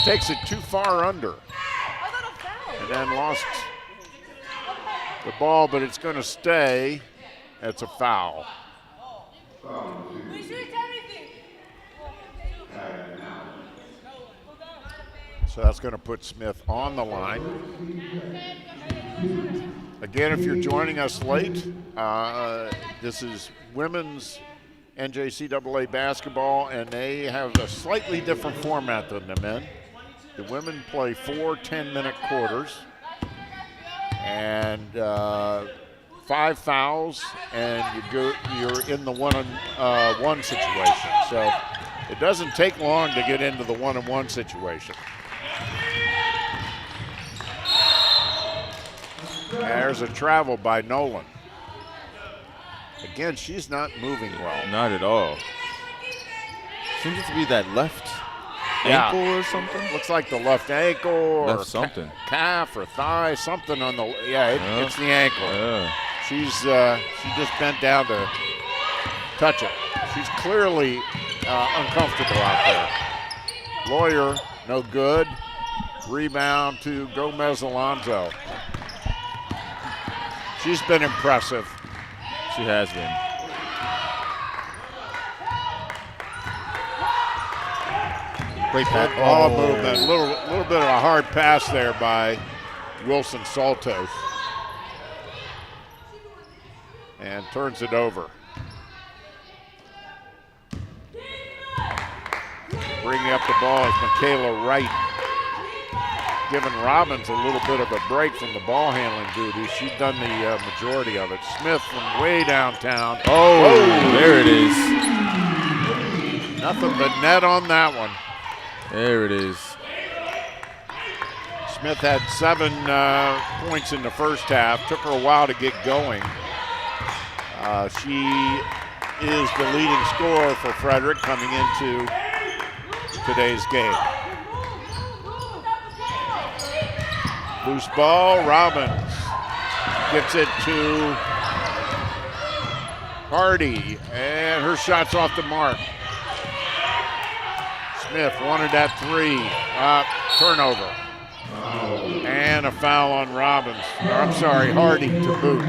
Takes it too far under. And then lost the ball, but it's going to stay. That's a foul. So that's going to put Smith on the line. Again, if you're joining us late, this is women's NJCAA basketball, and they have a slightly different format than the men. The women play 4 10-minute quarters and 5 fouls, and you're in the one-on-one situation. So it doesn't take long to get into the one-on-one situation. There's a travel by Nolan. Again, she's not moving well. Not at all. Seems to be that left ankle or something. Looks like the left ankle or left something. Calf or thigh, something on the, it's the ankle. Yeah. She just bent down to touch it. She's clearly uncomfortable out there. Lawyer, no good. Rebound to Gomez Alonzo. She's been impressive. She has been. Great pass. Ball movement. A little bit of a hard pass there by Wilson Saltos. And turns it over. Bringing up the ball is Michaela Wright. Giving Robbins a little bit of a break from the ball handling duty. She's done the majority of it. Smith from way downtown. Oh, there it is. Nothing but net on that one. There it is. Smith had 7 points in the first half. Took her a while to get going. She is the leading scorer for Frederick coming into today's game. Loose ball, Robbins gets it to Hardy, and her shot's off the mark. Smith wanted that 3, turnover. And a foul on Robbins, or I'm sorry, Hardy to boot.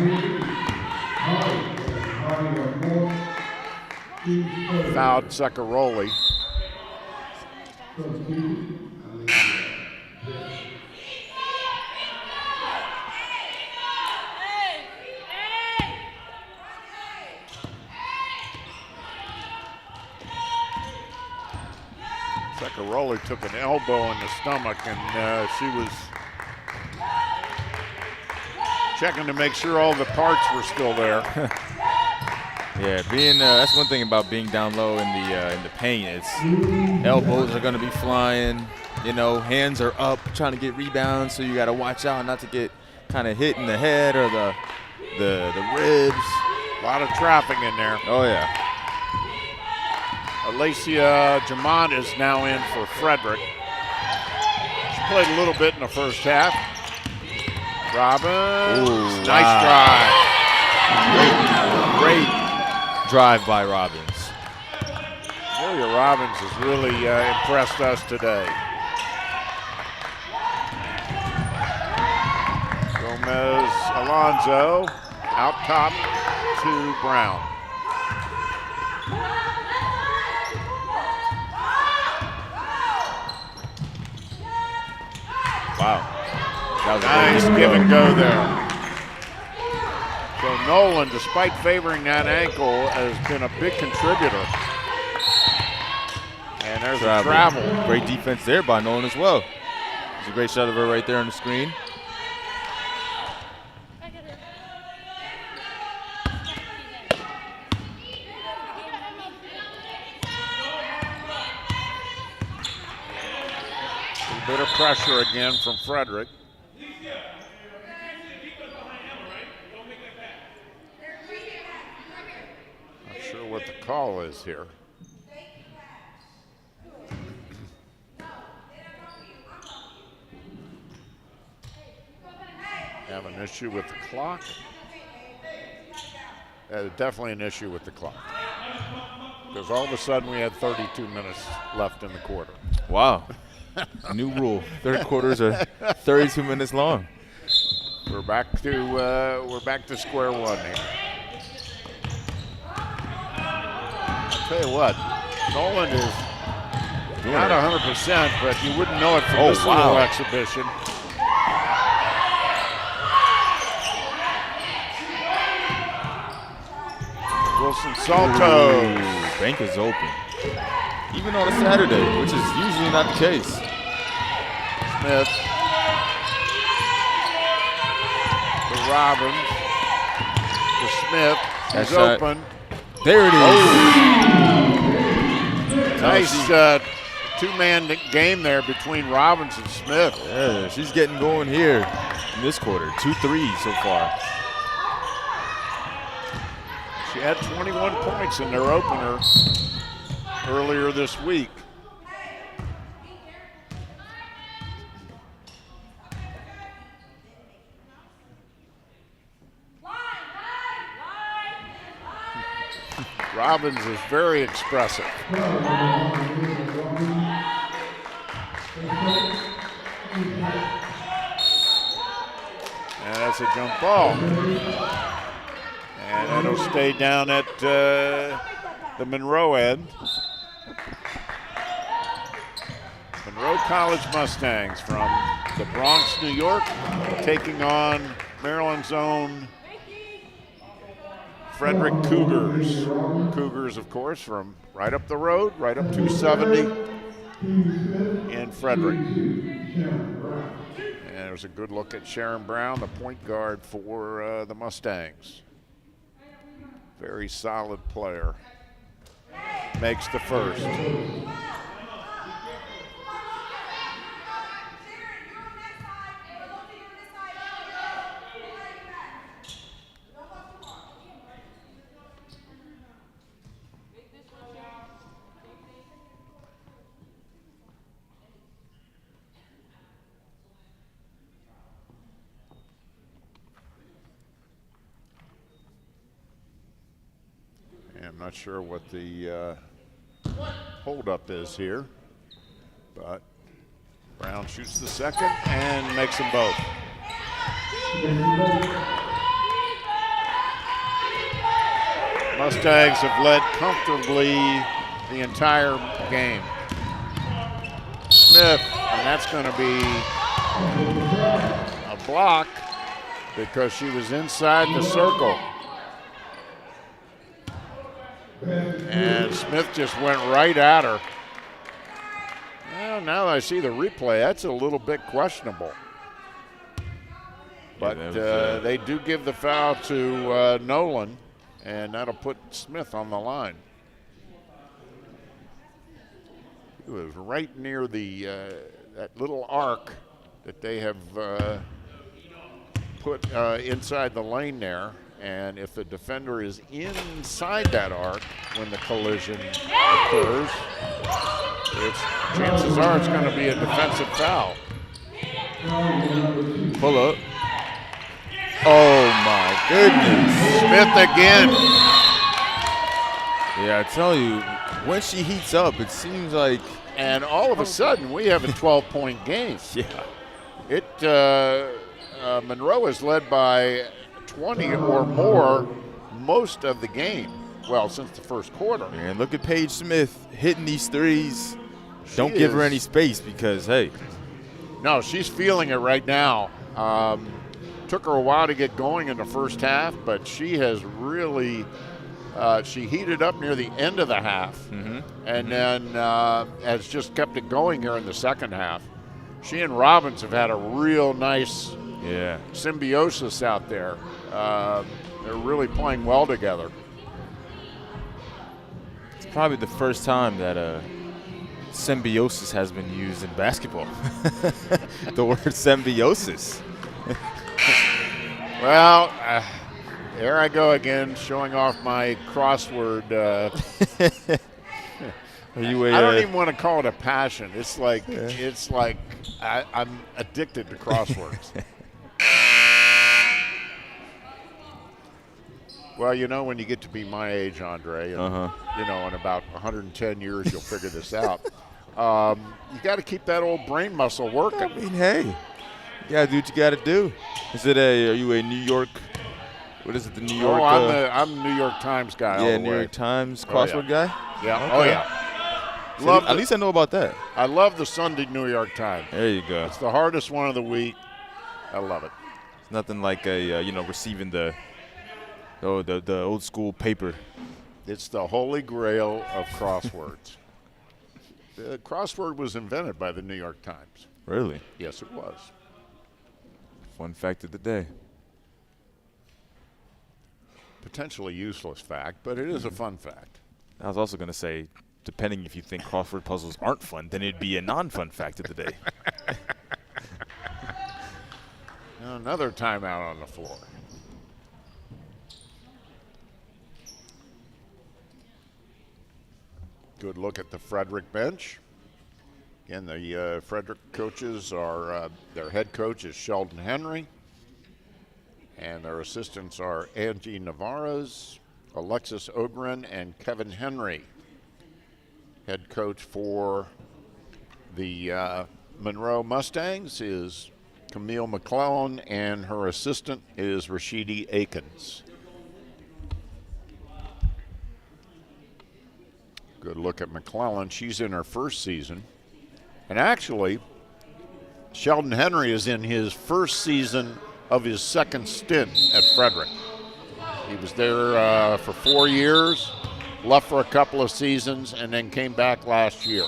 Fouled Secaroli. Secaroli took an elbow in the stomach, and she was checking to make sure all the parts were still there. Yeah, that's one thing about being down low in the paint. It's elbows are going to be flying. Hands are up trying to get rebounds, so you got to watch out not to get kind of hit in the head or the ribs. A lot of trapping in there. Oh yeah. Alacia Jamont is now in for Frederick. She played a little bit in the first half. Robbins, ooh, nice drive. Great drive by Robbins. Julia Robbins has really impressed us today. Gomez Alonzo out top to Brown. Wow. That was Nice a give and go there. So Nolan, despite favoring that ankle, has been a big contributor. And there's a travel. Great defense there by Nolan as well. It's a great shot of her right there on the screen. A bit of pressure again from Frederick. Not sure what the call is here. Have an issue with the clock. Definitely an issue with the clock. Because all of a sudden we had 32 minutes left in the quarter. Wow. New rule. Third quarters are 32 minutes long. We're back to square one here. I'll tell you what, Nolan is not 100%, but you wouldn't know it from this little exhibition. Wilson Saltos. Bank is open. Even on a Saturday, which is usually not the case. Smith. To Robbins. To Smith. He's open. There it is. Nice two-man game there between Robbins and Smith. Yeah, she's getting going here in this quarter. 2 threes so far. She had 21 points in their opener earlier this week. Robbins is very expressive. And that's a jump ball. And it'll stay down at the Monroe end. Monroe College Mustangs from the Bronx, New York, taking on Maryland's own Frederick Cougars. Cougars, of course, from right up the road, right up 270 in Frederick. And there's a good look at Sharon Brown, the point guard for the Mustangs. Very solid player. Makes the first. I'm not sure what the holdup is here, but Brown shoots the second and makes them both. Mustangs have led comfortably the entire game. Smith, and that's going to be a block because she was inside the circle. And Smith just went right at her. Well, now that I see the replay, that's a little bit questionable. But they do give the foul to Nolan, and that'll put Smith on the line. It was right near the that little arc that they have put inside the lane there. And if the defender is inside that arc when the collision occurs, chances are it's going to be a defensive foul. Pull up. Oh my goodness. Smith again. Yeah, I tell you, when she heats up, it seems like. And all of a sudden, we have a 12-point game. Yeah. Monroe is led by 20 or more most of the game. Well, since the first quarter. And look at Paige Smith hitting these threes. Don't give her any space because, hey. No, she's feeling it right now. Took her a while to get going in the first half, but she has really she heated up near the end of the half and then has just kept it going here in the second half. She and Robbins have had a real nice symbiosis out there. They're really playing well together. It's probably the first time that symbiosis has been used in basketball. The word symbiosis. Well, there I go again, showing off my crossword. Are you I don't even want to call it a passion. It's like I'm addicted to crosswords. Well, you know, when you get to be my age, Andre, and you know, in about 110 years, you'll figure this out. You got to keep that old brain muscle working. I mean, hey, you got to do what you got to do. Are you a New York? What is it, the New York? I'm a New York Times guy. Yeah, New York Times crossword guy. Yeah. Okay. Oh yeah. So at least I know about that. I love the Sunday New York Times. There you go. It's the hardest one of the week. I love it. It's nothing like receiving the old school paper. It's the holy grail of crosswords. The crossword was invented by the New York Times. Really? Yes, it was. Fun fact of the day. Potentially useless fact, but it is a fun fact. I was also going to say, depending if you think crossword puzzles aren't fun, then it'd be a non-fun fact of the day. Another timeout on the floor. Good look at the Frederick bench. Again, the Frederick coaches are, their head coach is Sheldon Henry, and their assistants are Angie Navarez, Alexis Ogren, and Kevin Henry. Head coach for the Monroe Mustangs is Camille McClellan, and her assistant is Rashidi Akins. Good look at McClellan. She's in her first season. And actually, Sheldon Henry is in his first season of his second stint at Frederick. He was there for 4 years, left for a couple of seasons, and then came back last year.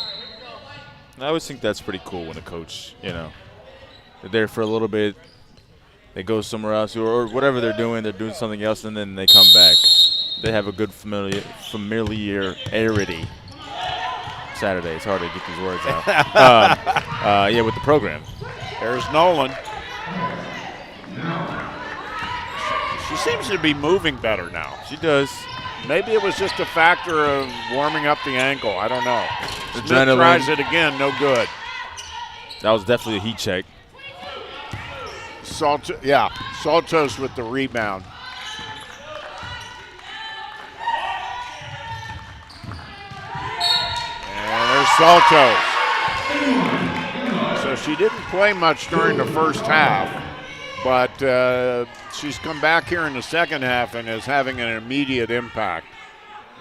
I always think that's pretty cool when a coach, they're there for a little bit, they go somewhere else, or whatever they're doing something else, and then they come back. They have a good familiarity. Saturday, it's hard to get these words out. With the program. There's Nolan. She seems to be moving better now. She does. Maybe it was just a factor of warming up the ankle. I don't know. Smith Adrenaline. tries it again, no good. That was definitely a heat check. Saltos with the rebound. And there's Saltos. So she didn't play much during the first half, but she's come back here in the second half and is having an immediate impact.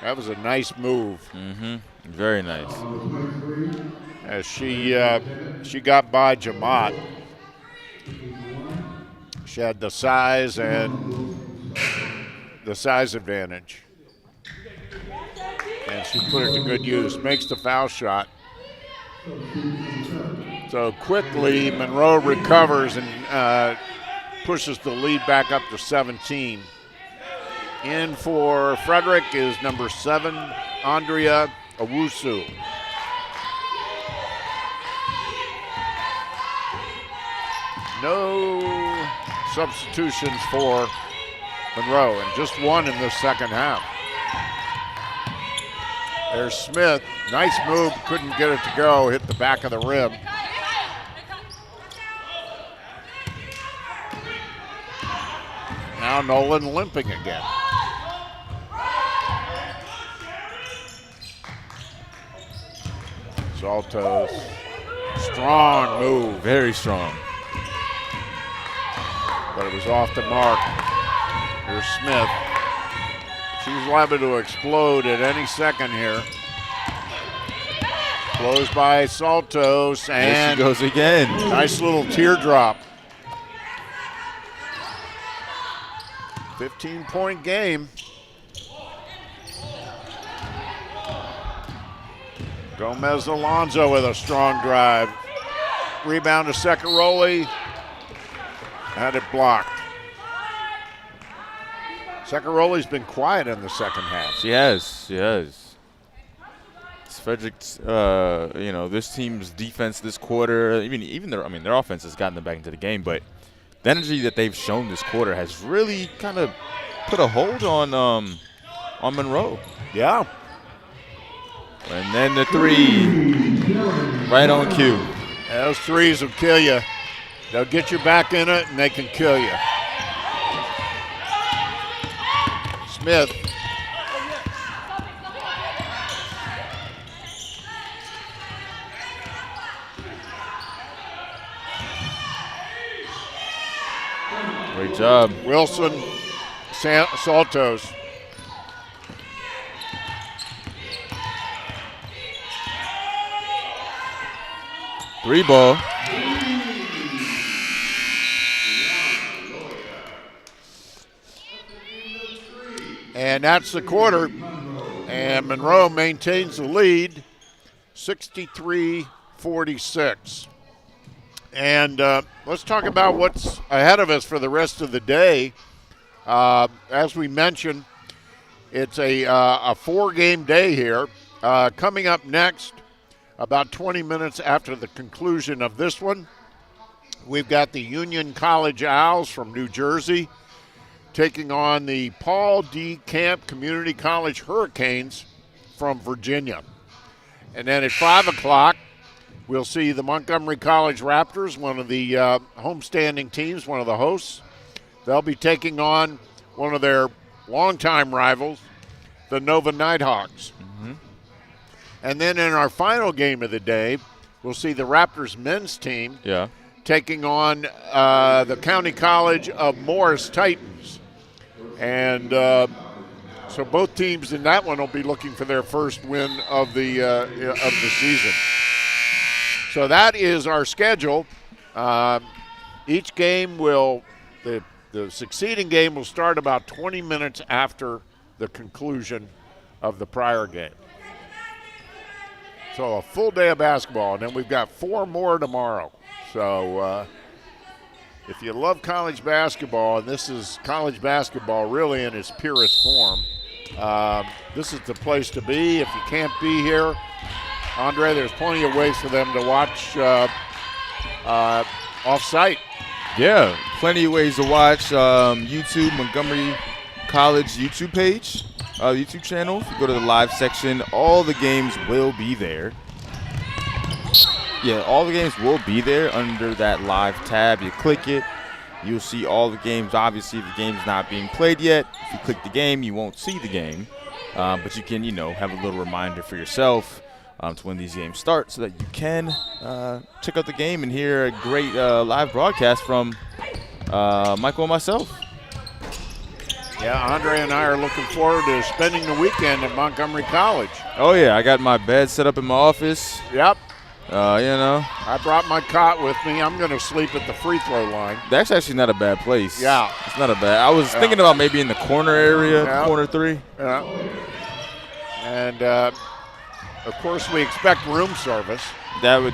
That was a nice move. Mm-hmm. Very nice. As she got by Jamat. She had the size and the size advantage. And she put it to good use. Makes the foul shot. So quickly, Monroe recovers and pushes the lead back up to 17. In for Frederick is number 7, Andrea Owusu. No substitutions for Monroe, and just one in the second half. There's Smith. Nice move, couldn't get it to go, hit the back of the rim. Now Nolan limping again. Saltos. Strong move. Very strong. But it was off the mark. Here's Smith. She's liable to explode at any second here. Closed by Saltos, There and she goes again. nice little teardrop. 15-point game. Gomez Alonso with a strong drive. Rebound to Secaroli. Had it blocked. Secaroli's been quiet in the second half. She has. It's Frederick's, this team's defense this quarter, even their offense has gotten them back into the game, but the energy that they've shown this quarter has really kind of put a hold on Monroe. Yeah. And then the three, right on cue. Those threes will kill you. They'll get you back in it, and they can kill you. Smith. Great job. Wilson, Saltos. Three ball. And that's the quarter. And Monroe maintains the lead, 63-46. And let's talk about what's ahead of us for the rest of the day. As we mentioned, it's a four-game day here. Coming up next, about 20 minutes after the conclusion of this one, we've got the Union College Owls from New Jersey taking on the Paul D. Camp Community College Hurricanes from Virginia. And then at 5 o'clock, we'll see the Montgomery College Raptors, one of the homestanding teams, one of the hosts. They'll be taking on one of their longtime rivals, the Nova Nighthawks. Mm-hmm. And then in our final game of the day, we'll see the Raptors men's team taking on the County College of Morris Titans. And so both teams in that one will be looking for their first win of the season. So that is our schedule. Each game the succeeding game will start about 20 minutes after the conclusion of the prior game. So a full day of basketball, and then we've got 4 more tomorrow. So if you love college basketball, and this is college basketball really in its purest form, this is the place to be. If you can't be here, Andre, there's plenty of ways for them to watch off-site. Yeah, plenty of ways to watch. YouTube, Montgomery College YouTube page, YouTube channel. If you go to the live section, all the games will be there. Yeah, all the games will be there under that live tab. You click it, you'll see all the games. Obviously, the game's not being played yet. If you click the game, you won't see the game. But you can, have a little reminder for yourself to when these games start so that you can check out the game and hear a great live broadcast from Michael and myself. Yeah, Andre and I are looking forward to spending the weekend at Montgomery College. Oh, yeah, I got my bed set up in my office. Yep. I brought my cot with me. I'm going to sleep at the free throw line. That's actually not a bad place. Yeah. It's not a bad. I was thinking about maybe in the corner area, corner 3. Yeah. And, of course, we expect room service. That would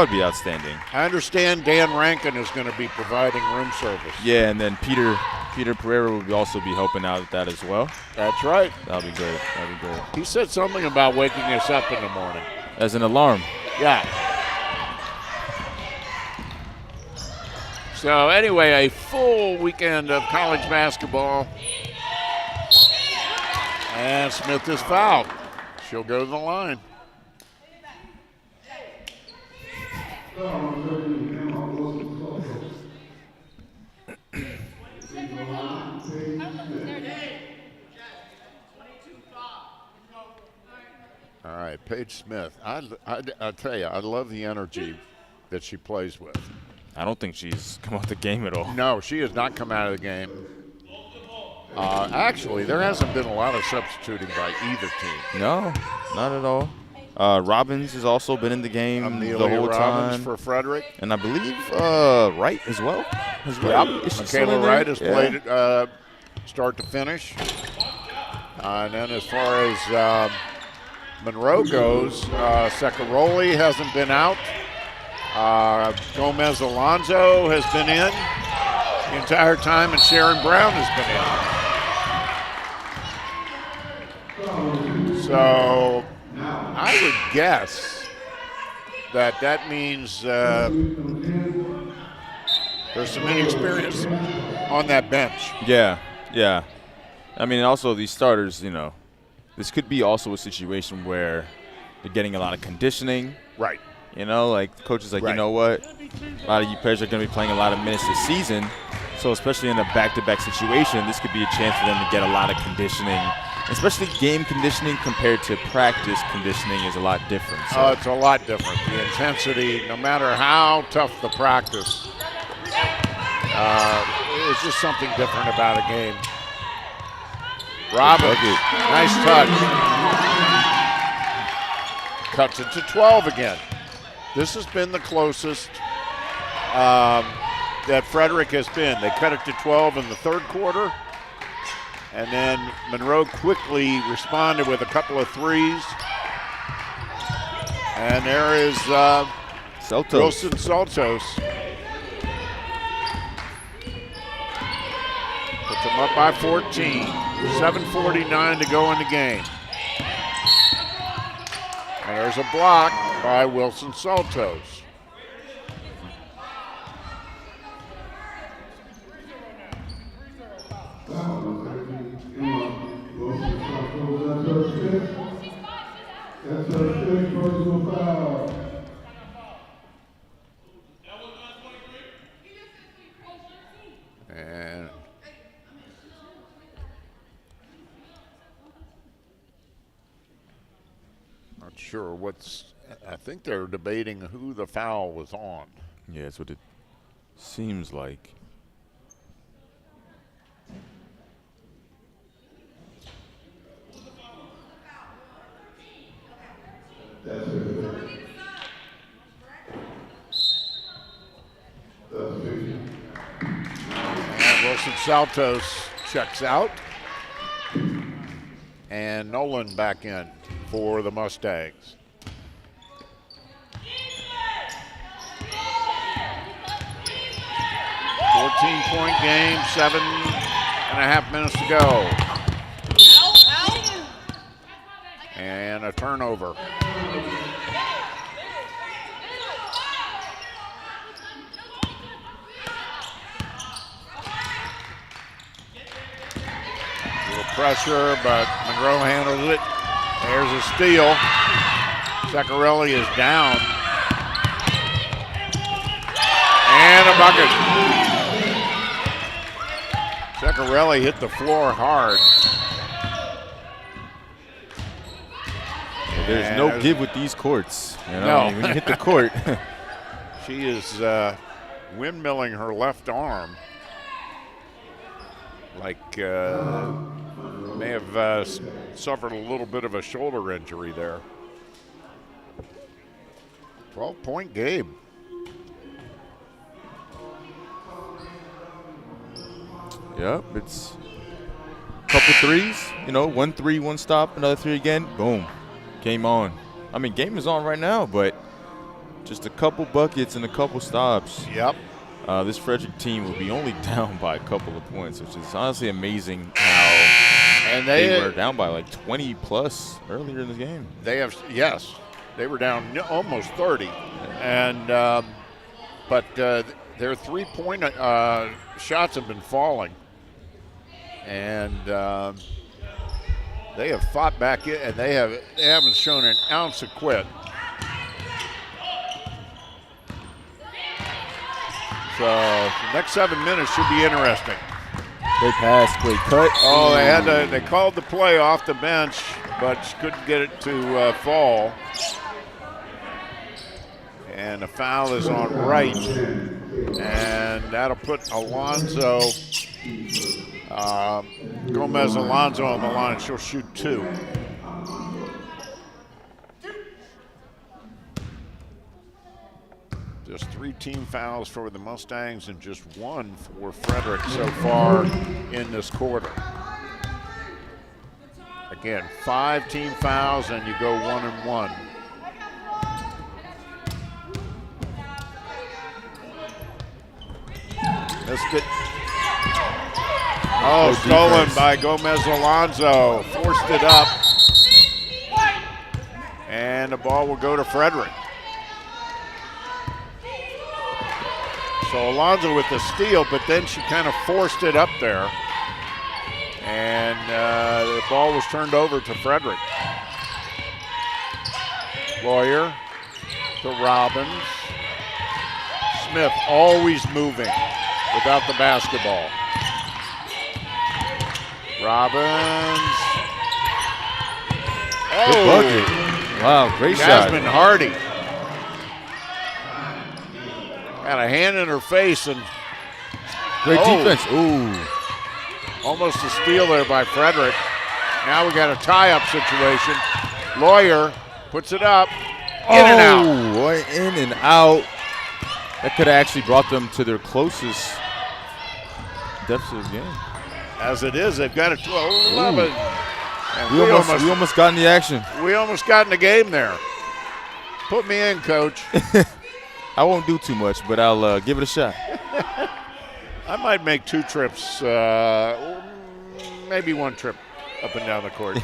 be outstanding. I understand Dan Rankin is going to be providing room service. Yeah, and then Peter Pereira will also be helping out with that as well. That's right. That'll be great. He said something about waking us up in the morning. As an alarm. Yeah. So anyway, a full weekend of college basketball. And Smith is fouled. She'll go to the line. All right, Paige Smith. I tell you, I love the energy that she plays with. I don't think she's come out the game at all. No, she has not come out of the game. Actually, there hasn't been a lot of substituting by either team. No, not at all. Robbins has also been in the game Amelia the whole Robbins time. for Frederick. And I believe Wright as well. Michaela Wright has played start to finish. And then as far as Monroe goes, Secaroli hasn't been out. Gomez Alonso has been in the entire time, and Sharon Brown has been in. So I would guess that means there's some inexperience on that bench. Yeah. I mean, also these starters, this could be also a situation where they're getting a lot of conditioning. Right. Like the coach is like, Right. You know what? A lot of you players are going to be playing a lot of minutes this season. So especially in a back-to-back situation, this could be a chance for them to get a lot of conditioning. Especially game conditioning compared to practice conditioning is a lot different. So. It's a lot different. The intensity, no matter how tough the practice, it's just something different about a game. Robbins, nice touch. Cuts it to 12 again. This has been the closest that Frederick has been. They cut it to 12 in the third quarter, and then Monroe quickly responded with a couple of threes. And there is Wilson Saltos. Puts them up by 14. 7:49 to go in the game. And there's a block by Wilson Saltos. And not sure I think they're debating who the foul was on. Yeah, that's what it seems like. And Wilson Saltos checks out. And Nolan back in for the Mustangs. .point game, 7.5 minutes to go. And a turnover. Pressure, but Monroe handles it. There's a steal. Secarelli is down. And a bucket. Secarelli hit the floor hard. There's no give with these courts. No. When you hit the court. She is windmilling her left arm. Like may have suffered a little bit of a shoulder injury there. 12-point game. Yep, it's a couple threes. 1 3, 1 stop, another 3 again. Boom, game on. I mean, game is on right now, but just a couple buckets and a couple stops. Yep. This Frederick team will be only down by a couple of points, which is honestly amazing how they were down by like 20 plus earlier in the game. They were down almost 30, and but their 3-point shots have been falling, and they have fought back in, and they haven't shown an ounce of quit. So the next 7 minutes should be interesting. Great pass, great cut. Oh, they called the play off the bench. but she couldn't get it to fall. And the foul is on Wright, and that'll put Alonzo, Gomez Alonzo on the line. She'll shoot 2. Just 3 team fouls for the Mustangs and just 1 for Frederick so far in this quarter. Again, 5 team fouls and you go 1-1. Missed it. Oh, stolen by Gomez Alonzo. Forced it up. And the ball will go to Frederick. So Alonzo with the steal, but then she kind of forced it up there. And the ball was turned over to Frederick. Lawyer to Robbins. Smith always moving without the basketball. Robbins. Good bucket. Wow, great Jasmine shot. Hardy. Got a hand in her face and Great defense. Ooh. almost a steal there by Frederick. Now we got a tie-up situation. Lawyer puts it up. In and out. Boy, in and out. That could have actually brought them to their closest deficit of the game. As it is, they've got a 12-11. And We almost got in the action. we almost got in the game there. Put me in, coach. I won't do too much, but I'll give it a shot. I might make 2 trips, maybe 1 trip up and down the court.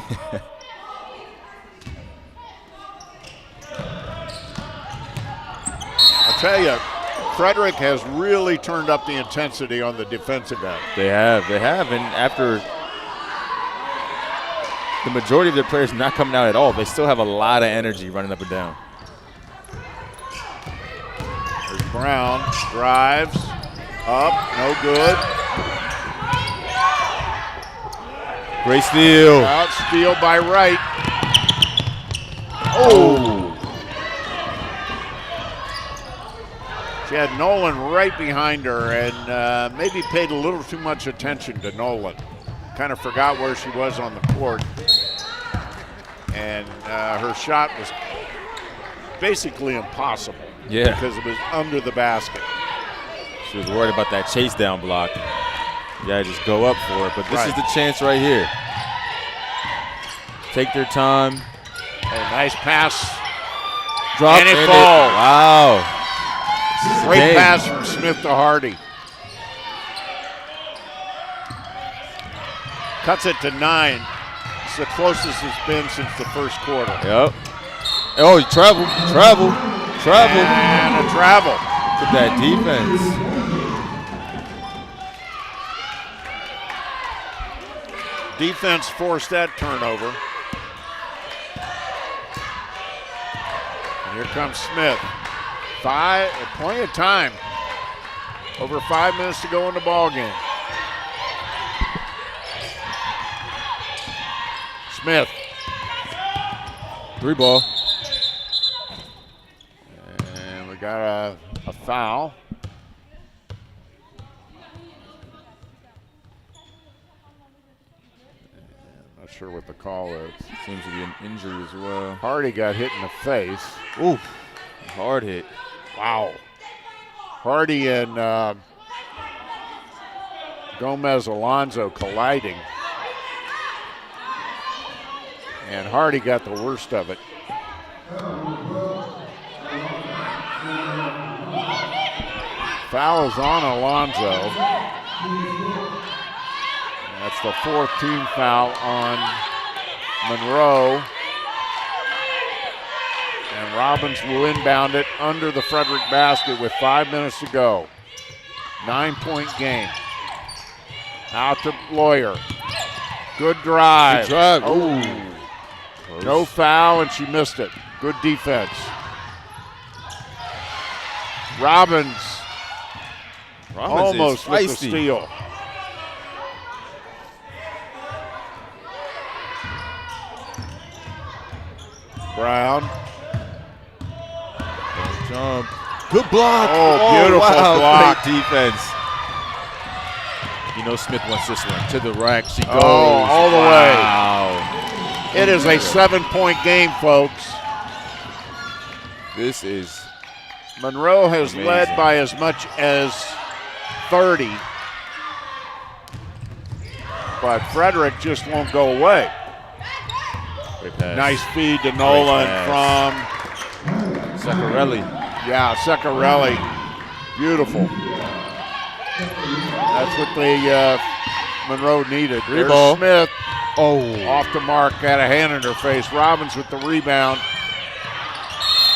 I'll tell you, Frederick has really turned up the intensity on the defensive end. They have. And after the majority of their players not coming out at all, they still have a lot of energy running up and down. There's Brown, drives, up, no good. Great steal. Out, steal by Wright. Oh! She had Nolan right behind her and maybe paid a little too much attention to Nolan. Kind of forgot where she was on the court. And her shot was basically impossible. Yeah. Because it was under the basket. She was worried about that chase down block. You gotta just go up for it. But this is the chance right here. Take their time. Oh, nice pass. Drop and it in falls. Wow. Great pass from Smith to Hardy. Cuts it to 9. It's the closest it's been since the first quarter. Yep. Oh, he traveled. And a travel. Look at that defense. Defense forced that turnover. And here comes Smith. Plenty of time. Over 5 minutes to go in the ball game. Smith. 3 ball. And we got a foul. Not sure what the call is. Seems to be an injury as well. Hardy got hit in the face. Ooh, hard hit. Wow. Hardy and Gomez Alonzo colliding. And Hardy got the worst of it. Foul is on Alonzo. That's the 4th team foul on Monroe. And Robbins will inbound it under the Frederick basket with 5 minutes to go. 9-point game. Out to Lawyer. Good drive. Good drive. Oh. No foul, and she missed it. Good defense. Robbins almost with the steal. Brown. Don't jump. Good block. Oh, beautiful wow, block. Great defense. You know Smith wants this one. To the rack she goes. Oh, all the way. Wow. It is a 7-point game, folks. This is Monroe has amazing. led by as much as 30. But Frederick just won't go away. Great pass. Nice feed to Nolan from Saccarelli. Yeah, Saccarelli. Beautiful. That's what the Monroe needed. There's Ball. Smith Oh. off the mark, got a hand in her face. Robbins with the rebound.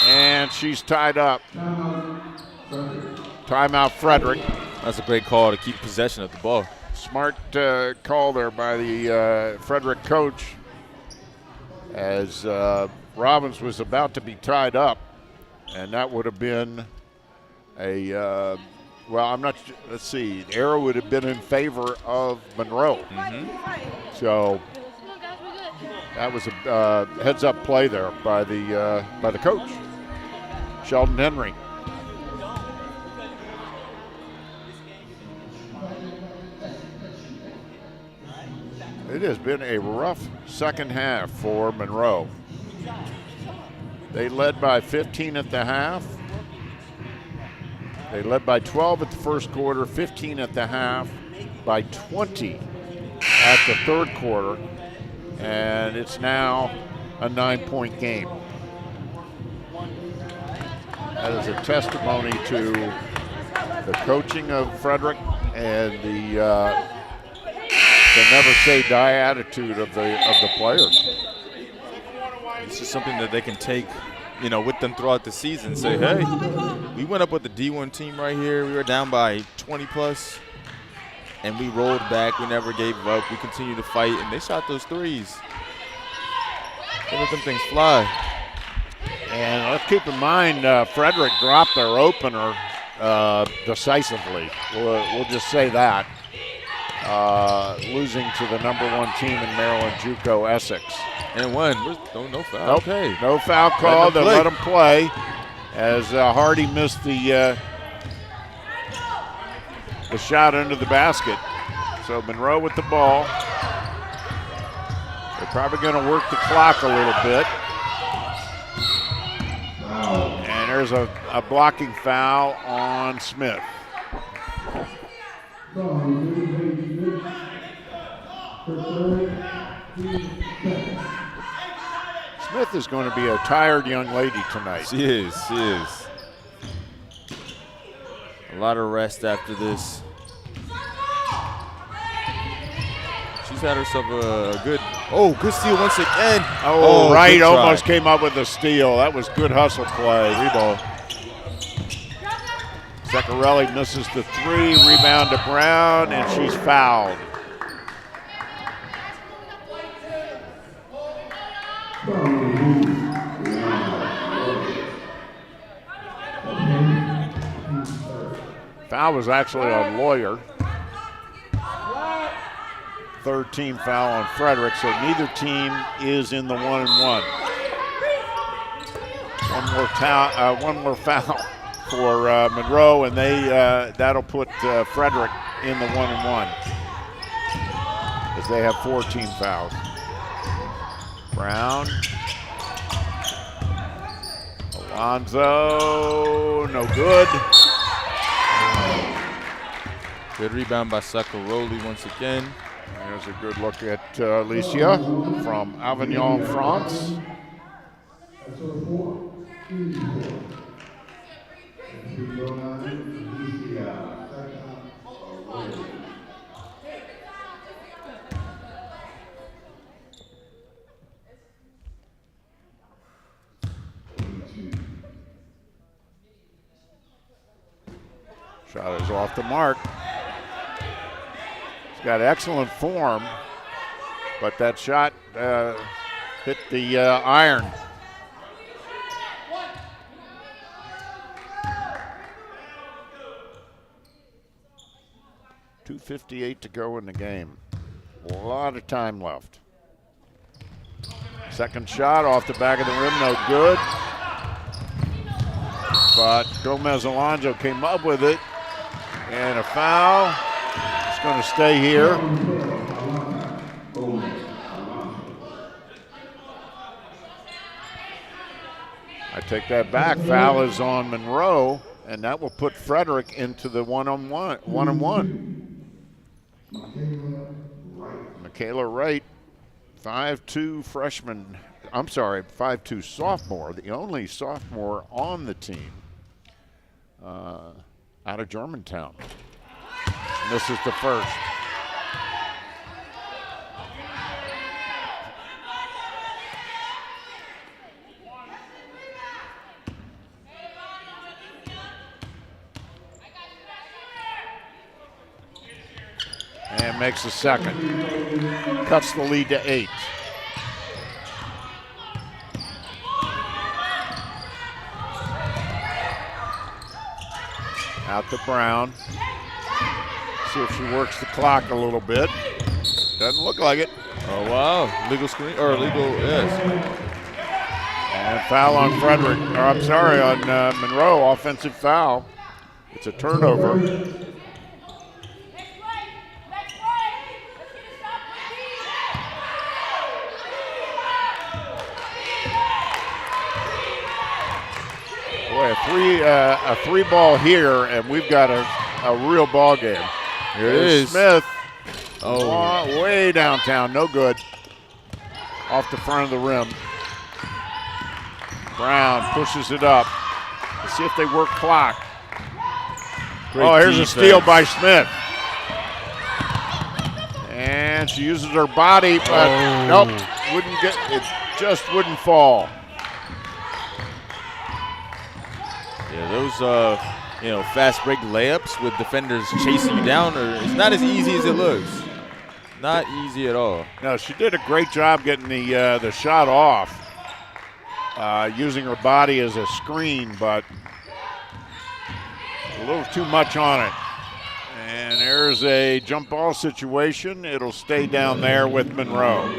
And she's tied up. Timeout, Frederick. That's a great call to keep possession of the ball. Smart call there by the Frederick coach as Robbins was about to be tied up. And that would have been a, well, I'm not, let's see, the arrow would have been in favor of Monroe. So that was a heads up play there by the coach, Sheldon Henry. It has been a rough second half for Monroe. They led by 15 at the half. They led by 12 at the first quarter, 15 at the half, by 20 at the third quarter, and it's now a 9-point game. That is a testimony to the coaching of Frederick and the never say die attitude of the players. It's just something that they can take, you know, with them throughout the season. Say, hey, we went up with the D1 team right here. We were down by 20 plus, and we rolled back. We never gave up. We continued to fight, and they shot those threes. They let them things fly. And let's keep in mind, Frederick dropped their opener decisively. We'll just say that. Losing to the #1 team in Maryland, JUCO Essex. And one. No foul. Nope. Okay. No foul call. They let him play as Hardy missed the shot into the basket. So Monroe with the ball. They're probably going to work the clock a little bit. And there's a blocking foul on Smith. Smith is going to be a tired young lady tonight. She is. A lot of rest after this. She's had herself a good steal once again. Oh, right, good try. almost came up with a steal. That was good hustle play. Rebound. Saccarelli misses the three, rebound to Brown, and she's fouled. Foul was actually on Lawyer. Third team foul on Frederick, so neither team is in the 1-and-1. One more foul for Monroe, and that'll put Frederick in the 1-and-1 as they have 4 team fouls. Brown. Alonzo, no good. Good rebound by Saccarelli once again. There's a good look at Alicia from Avignon, France. Shot is off the mark. He's got excellent form, but that shot hit the iron. .258 to go in the game. A lot of time left. Second shot off the back of the rim, no good. But Gomez Alonso came up with it. And a foul. It's going to stay here. I take that back. Foul is on Monroe, and that will put Frederick into the one-on-one. Michaela Wright, 5'2" freshman. I'm sorry, 5'2" sophomore, the only sophomore on the team out of Germantown. Misses the first. And makes the second. Cuts the lead to 8. Out to Brown. See if she works the clock a little bit. Doesn't look like it. Oh, wow. Legal screen, or legal, yes. And foul on Frederick, or I'm sorry, on Monroe, offensive foul. It's a turnover. Boy, a three ball here, and we've got a real ball game. Here it is. Smith. Oh, Way downtown, no good. Off the front of the rim. Brown pushes it up. Let's see if they work clock. great Here's defense. a steal by Smith. And she uses her body, but nope, it just wouldn't fall. Yeah, those fast break layups with defenders chasing you down it's not as easy as it looks. Not easy at all. No, she did a great job getting the shot off, using her body as a screen, but a little too much on it. And there's a jump ball situation. It'll stay down there with Monroe.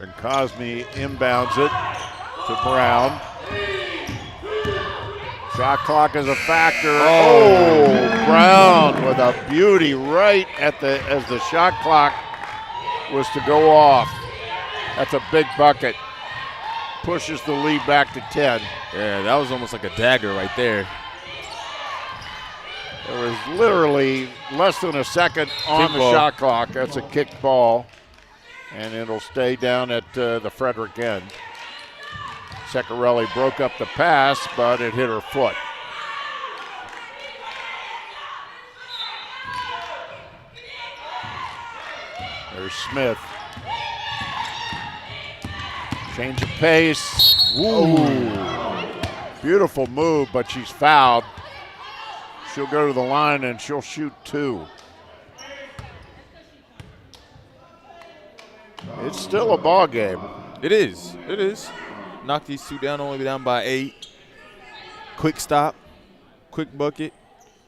And Cosme inbounds it to Brown. Shot clock is a factor. Brown with a beauty right as the shot clock was to go off. That's a big bucket. Pushes the lead back to 10. Yeah, that was almost like a dagger right there. There was literally less than a second on the shot clock. That's a kicked ball. And it'll stay down at the Frederick end. Ceccarelli broke up the pass, but it hit her foot. There's Smith. Change of pace. Ooh. Beautiful move, but she's fouled. She'll go to the line and she'll shoot 2. It's still a ball game. It is. It is. Knock these two down, only down by 8. Quick stop, quick bucket.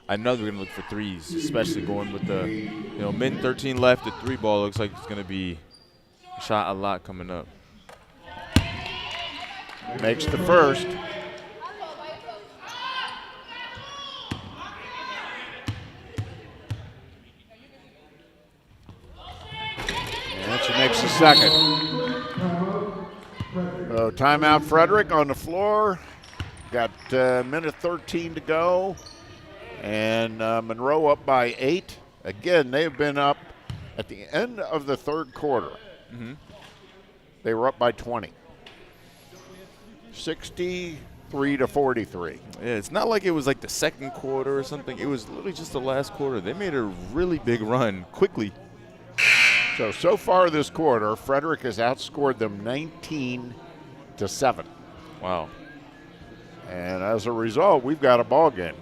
I know they're going to look for threes, especially going with the min 13 left. The 3 ball looks like it's going to be shot a lot coming up. Makes the first. And she makes the second. So timeout Frederick on the floor. Got minute 13 to go. And Monroe up by 8. Again, they've been up at the end of the third quarter. Mm-hmm. They were up by 20. 63 to 43. Yeah, it's not like it was like the second quarter or something. It was literally just the last quarter. They made a really big run quickly. So far this quarter, Frederick has outscored them 19 to 7. Wow. And as a result, we've got a ball game.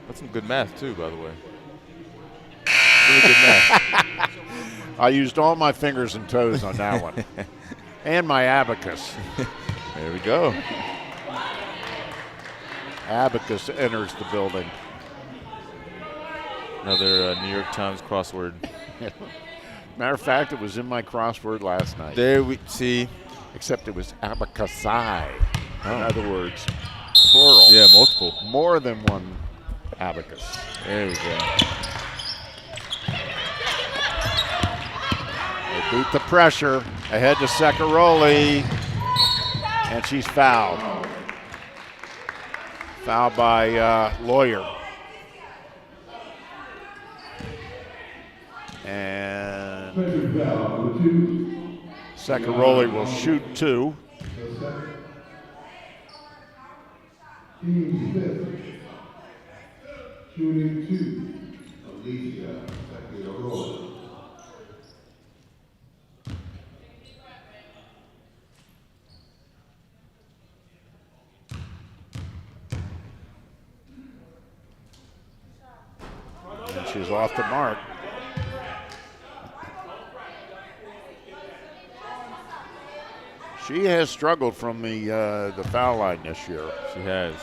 That's some good math, too, by the way. Really good math. I used all my fingers and toes on that one. And my abacus. There we go. Abacus enters the building. Another New York Times crossword. Matter of fact, it was in my crossword last night. There we see. Except it was abacusai. Oh. In other words, plural. Yeah, multiple. More than one abacus. There we go. They beat the pressure. Ahead to Secaroli. And she's fouled. Fouled by Lawyer. And Secaroli will shoot 2. Shooting 2, Alicia Secaroli. And she's off the mark. She has struggled from the foul line this year. She has.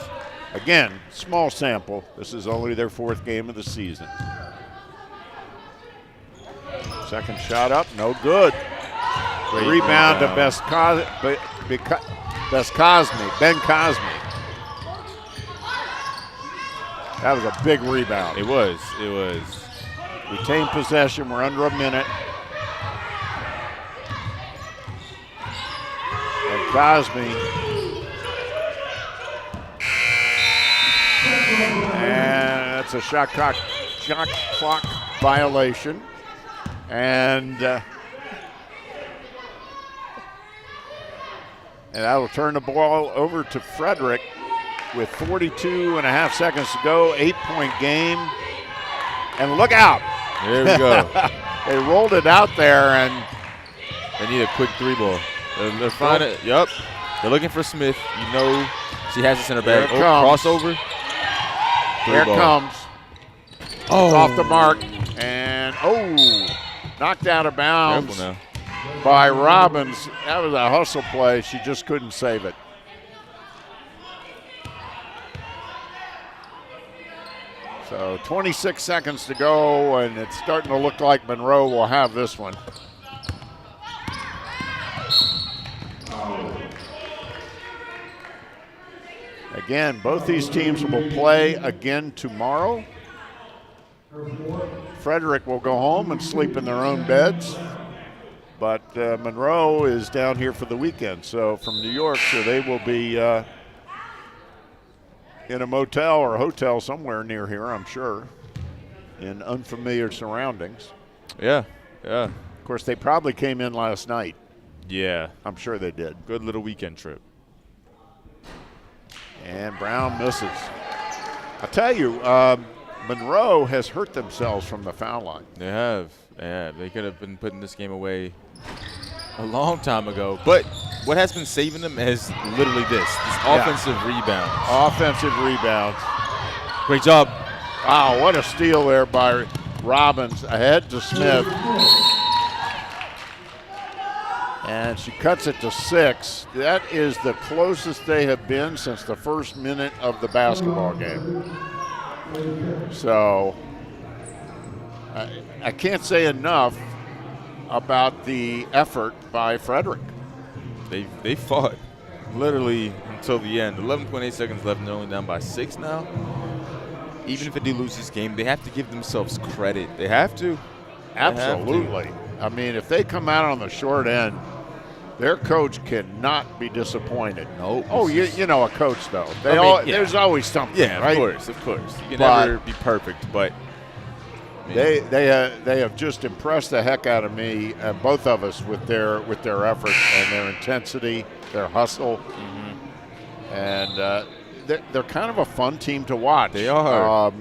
Again, small sample. This is only their 4th game of the season. Second shot up, no good. Great Rebound to rebound. Ben Cosme. That was a big rebound. It was. It was. Retain possession. We're under a minute. And Cosme. And that's a shot clock violation. And that will turn the ball over to Frederick with 42 and a half seconds to go. 8-point game. And look out. There we go. They rolled it out there, and They need a quick 3-ball. They're finding it. Yep. They're looking for Smith. You know she has this in her bag. Here it comes. Crossover. here it 3-ball. comes. Oh. It's off the mark. And, knocked out of bounds Careful now. by Robbins. That was a hustle play. She just couldn't save it. So 26 seconds to go, and it's starting to look like Monroe will have this one. Again, both these teams will play again tomorrow. Frederick will go home and sleep in their own beds, but Monroe is down here for the weekend, so from New York, so they will be in a motel or a hotel somewhere near here, I'm sure, in unfamiliar surroundings. Yeah, yeah. Of course, they probably came in last night. Yeah. I'm sure they did. Good little weekend trip. And Brown misses. I tell you, Monroe has hurt themselves from the foul line. They have. Yeah, they could have been putting this game away a long time ago. But what has been saving them is literally this offensive rebounds. Offensive rebounds. Great job. Wow, what a steal there by Robbins. Ahead to Smith. And she cuts it to 6. That is the closest they have been since the first minute of the basketball game. So I can't say enough about the effort by Frederick. They fought literally until the end. 11.8 seconds left, and they're only down by 6 now. Even if they do lose this game, they have to give themselves credit. They have to. Absolutely. I mean, if they come out on the short end, their coach cannot be disappointed. No. Oh, you know a coach, though. There's always something, yeah, right? Of course. You can But never be perfect, but they have just impressed the heck out of me, both of us, with their effort and their intensity, their hustle, and they're kind of a fun team to watch. They are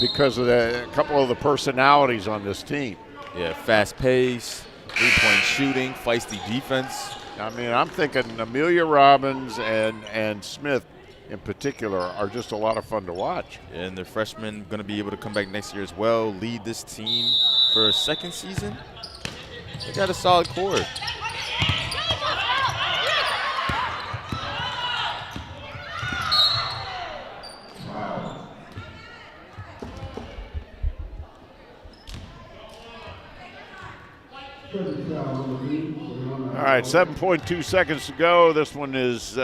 because of a couple of the personalities on this team. yeah, fast pace, 3-point shooting, feisty defense. I mean, I'm thinking Amelia Robbins and Smith in particular are just a lot of fun to watch. And the freshmen going to be able to come back next year as well, lead this team for a second season. They got a solid core. All right, 7.2 seconds to go. This one is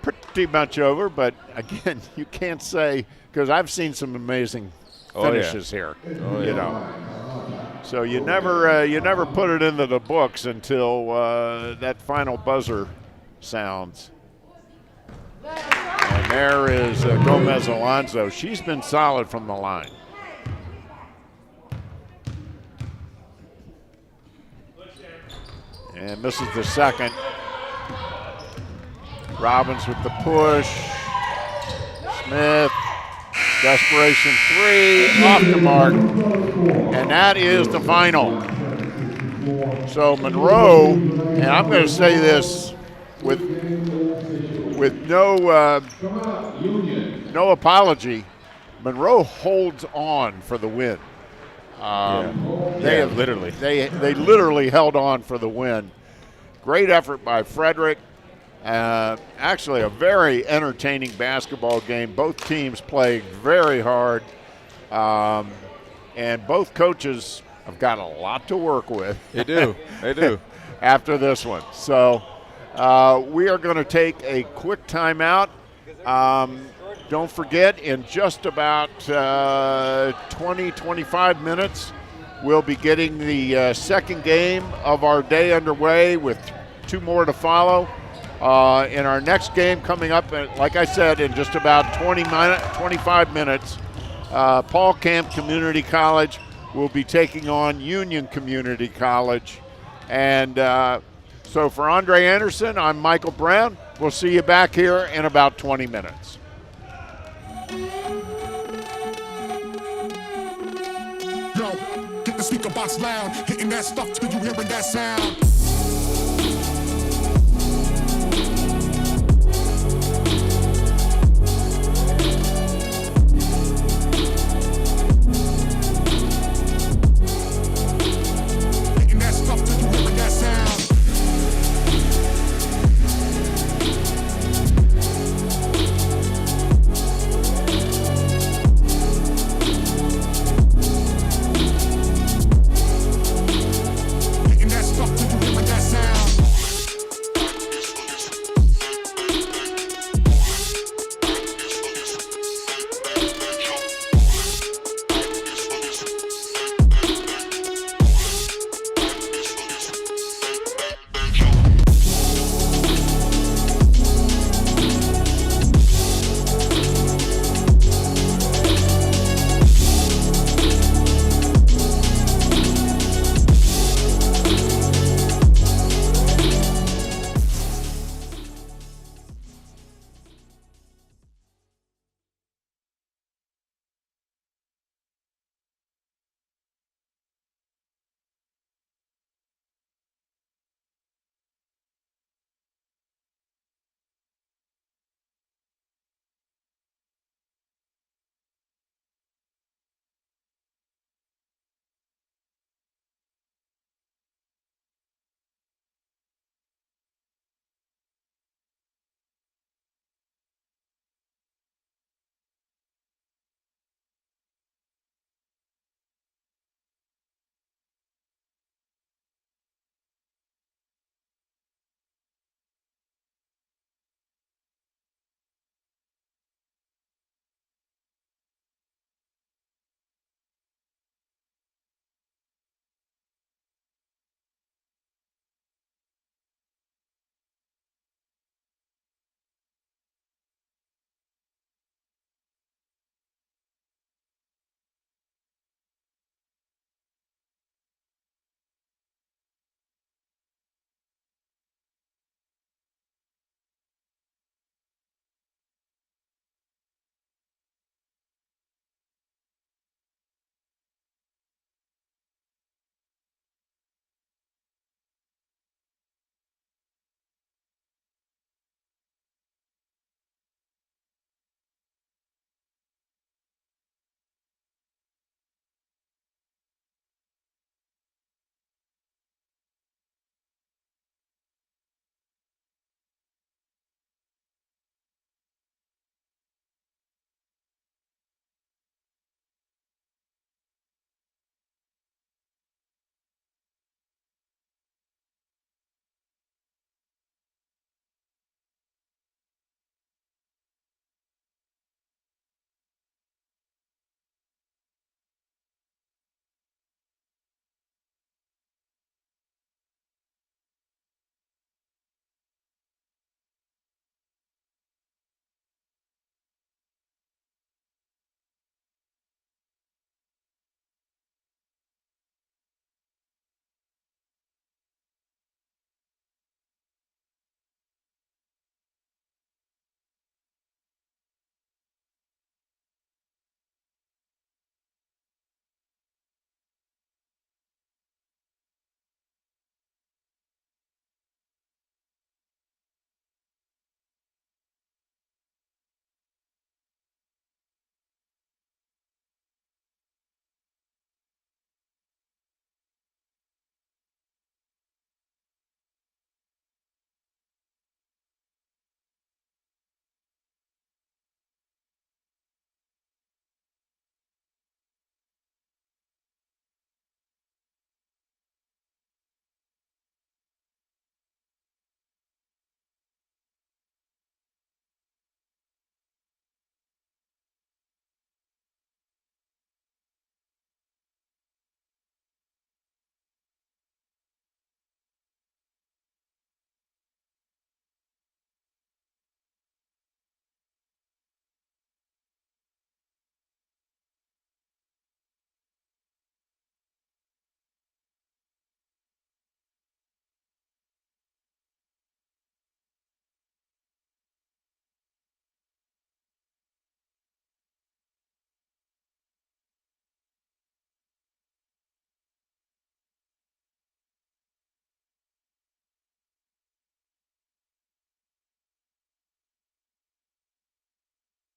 pretty much over, but again, you can't say, because I've seen some amazing finishes here. You know, so you never put it into the books until that final buzzer sounds. And there is Gomez Alonso. She's been solid from the line. And misses the second. Robbins with the push. Smith, desperation three, off the mark. And that is the final. So Monroe, and I'm going to say this with no apology, Monroe holds on for the win. They literally held on for the win. Great effort by Frederick. Actually, a very entertaining basketball game. Both teams played very hard, and both coaches have got a lot to work with. They do. After this one. So we are going to take a quick timeout. Don't forget, in just about 20-25 minutes, we'll be getting the second game of our day underway with two more to follow. In our next game coming up, like I said, in just about 25 minutes, Paul Camp Community College will be taking on Union Community College. And so for Andre Anderson, I'm Michael Brown. We'll see you back here in about 20 minutes. Yo, get the speaker box loud, hitting that stuff till you hearing that sound.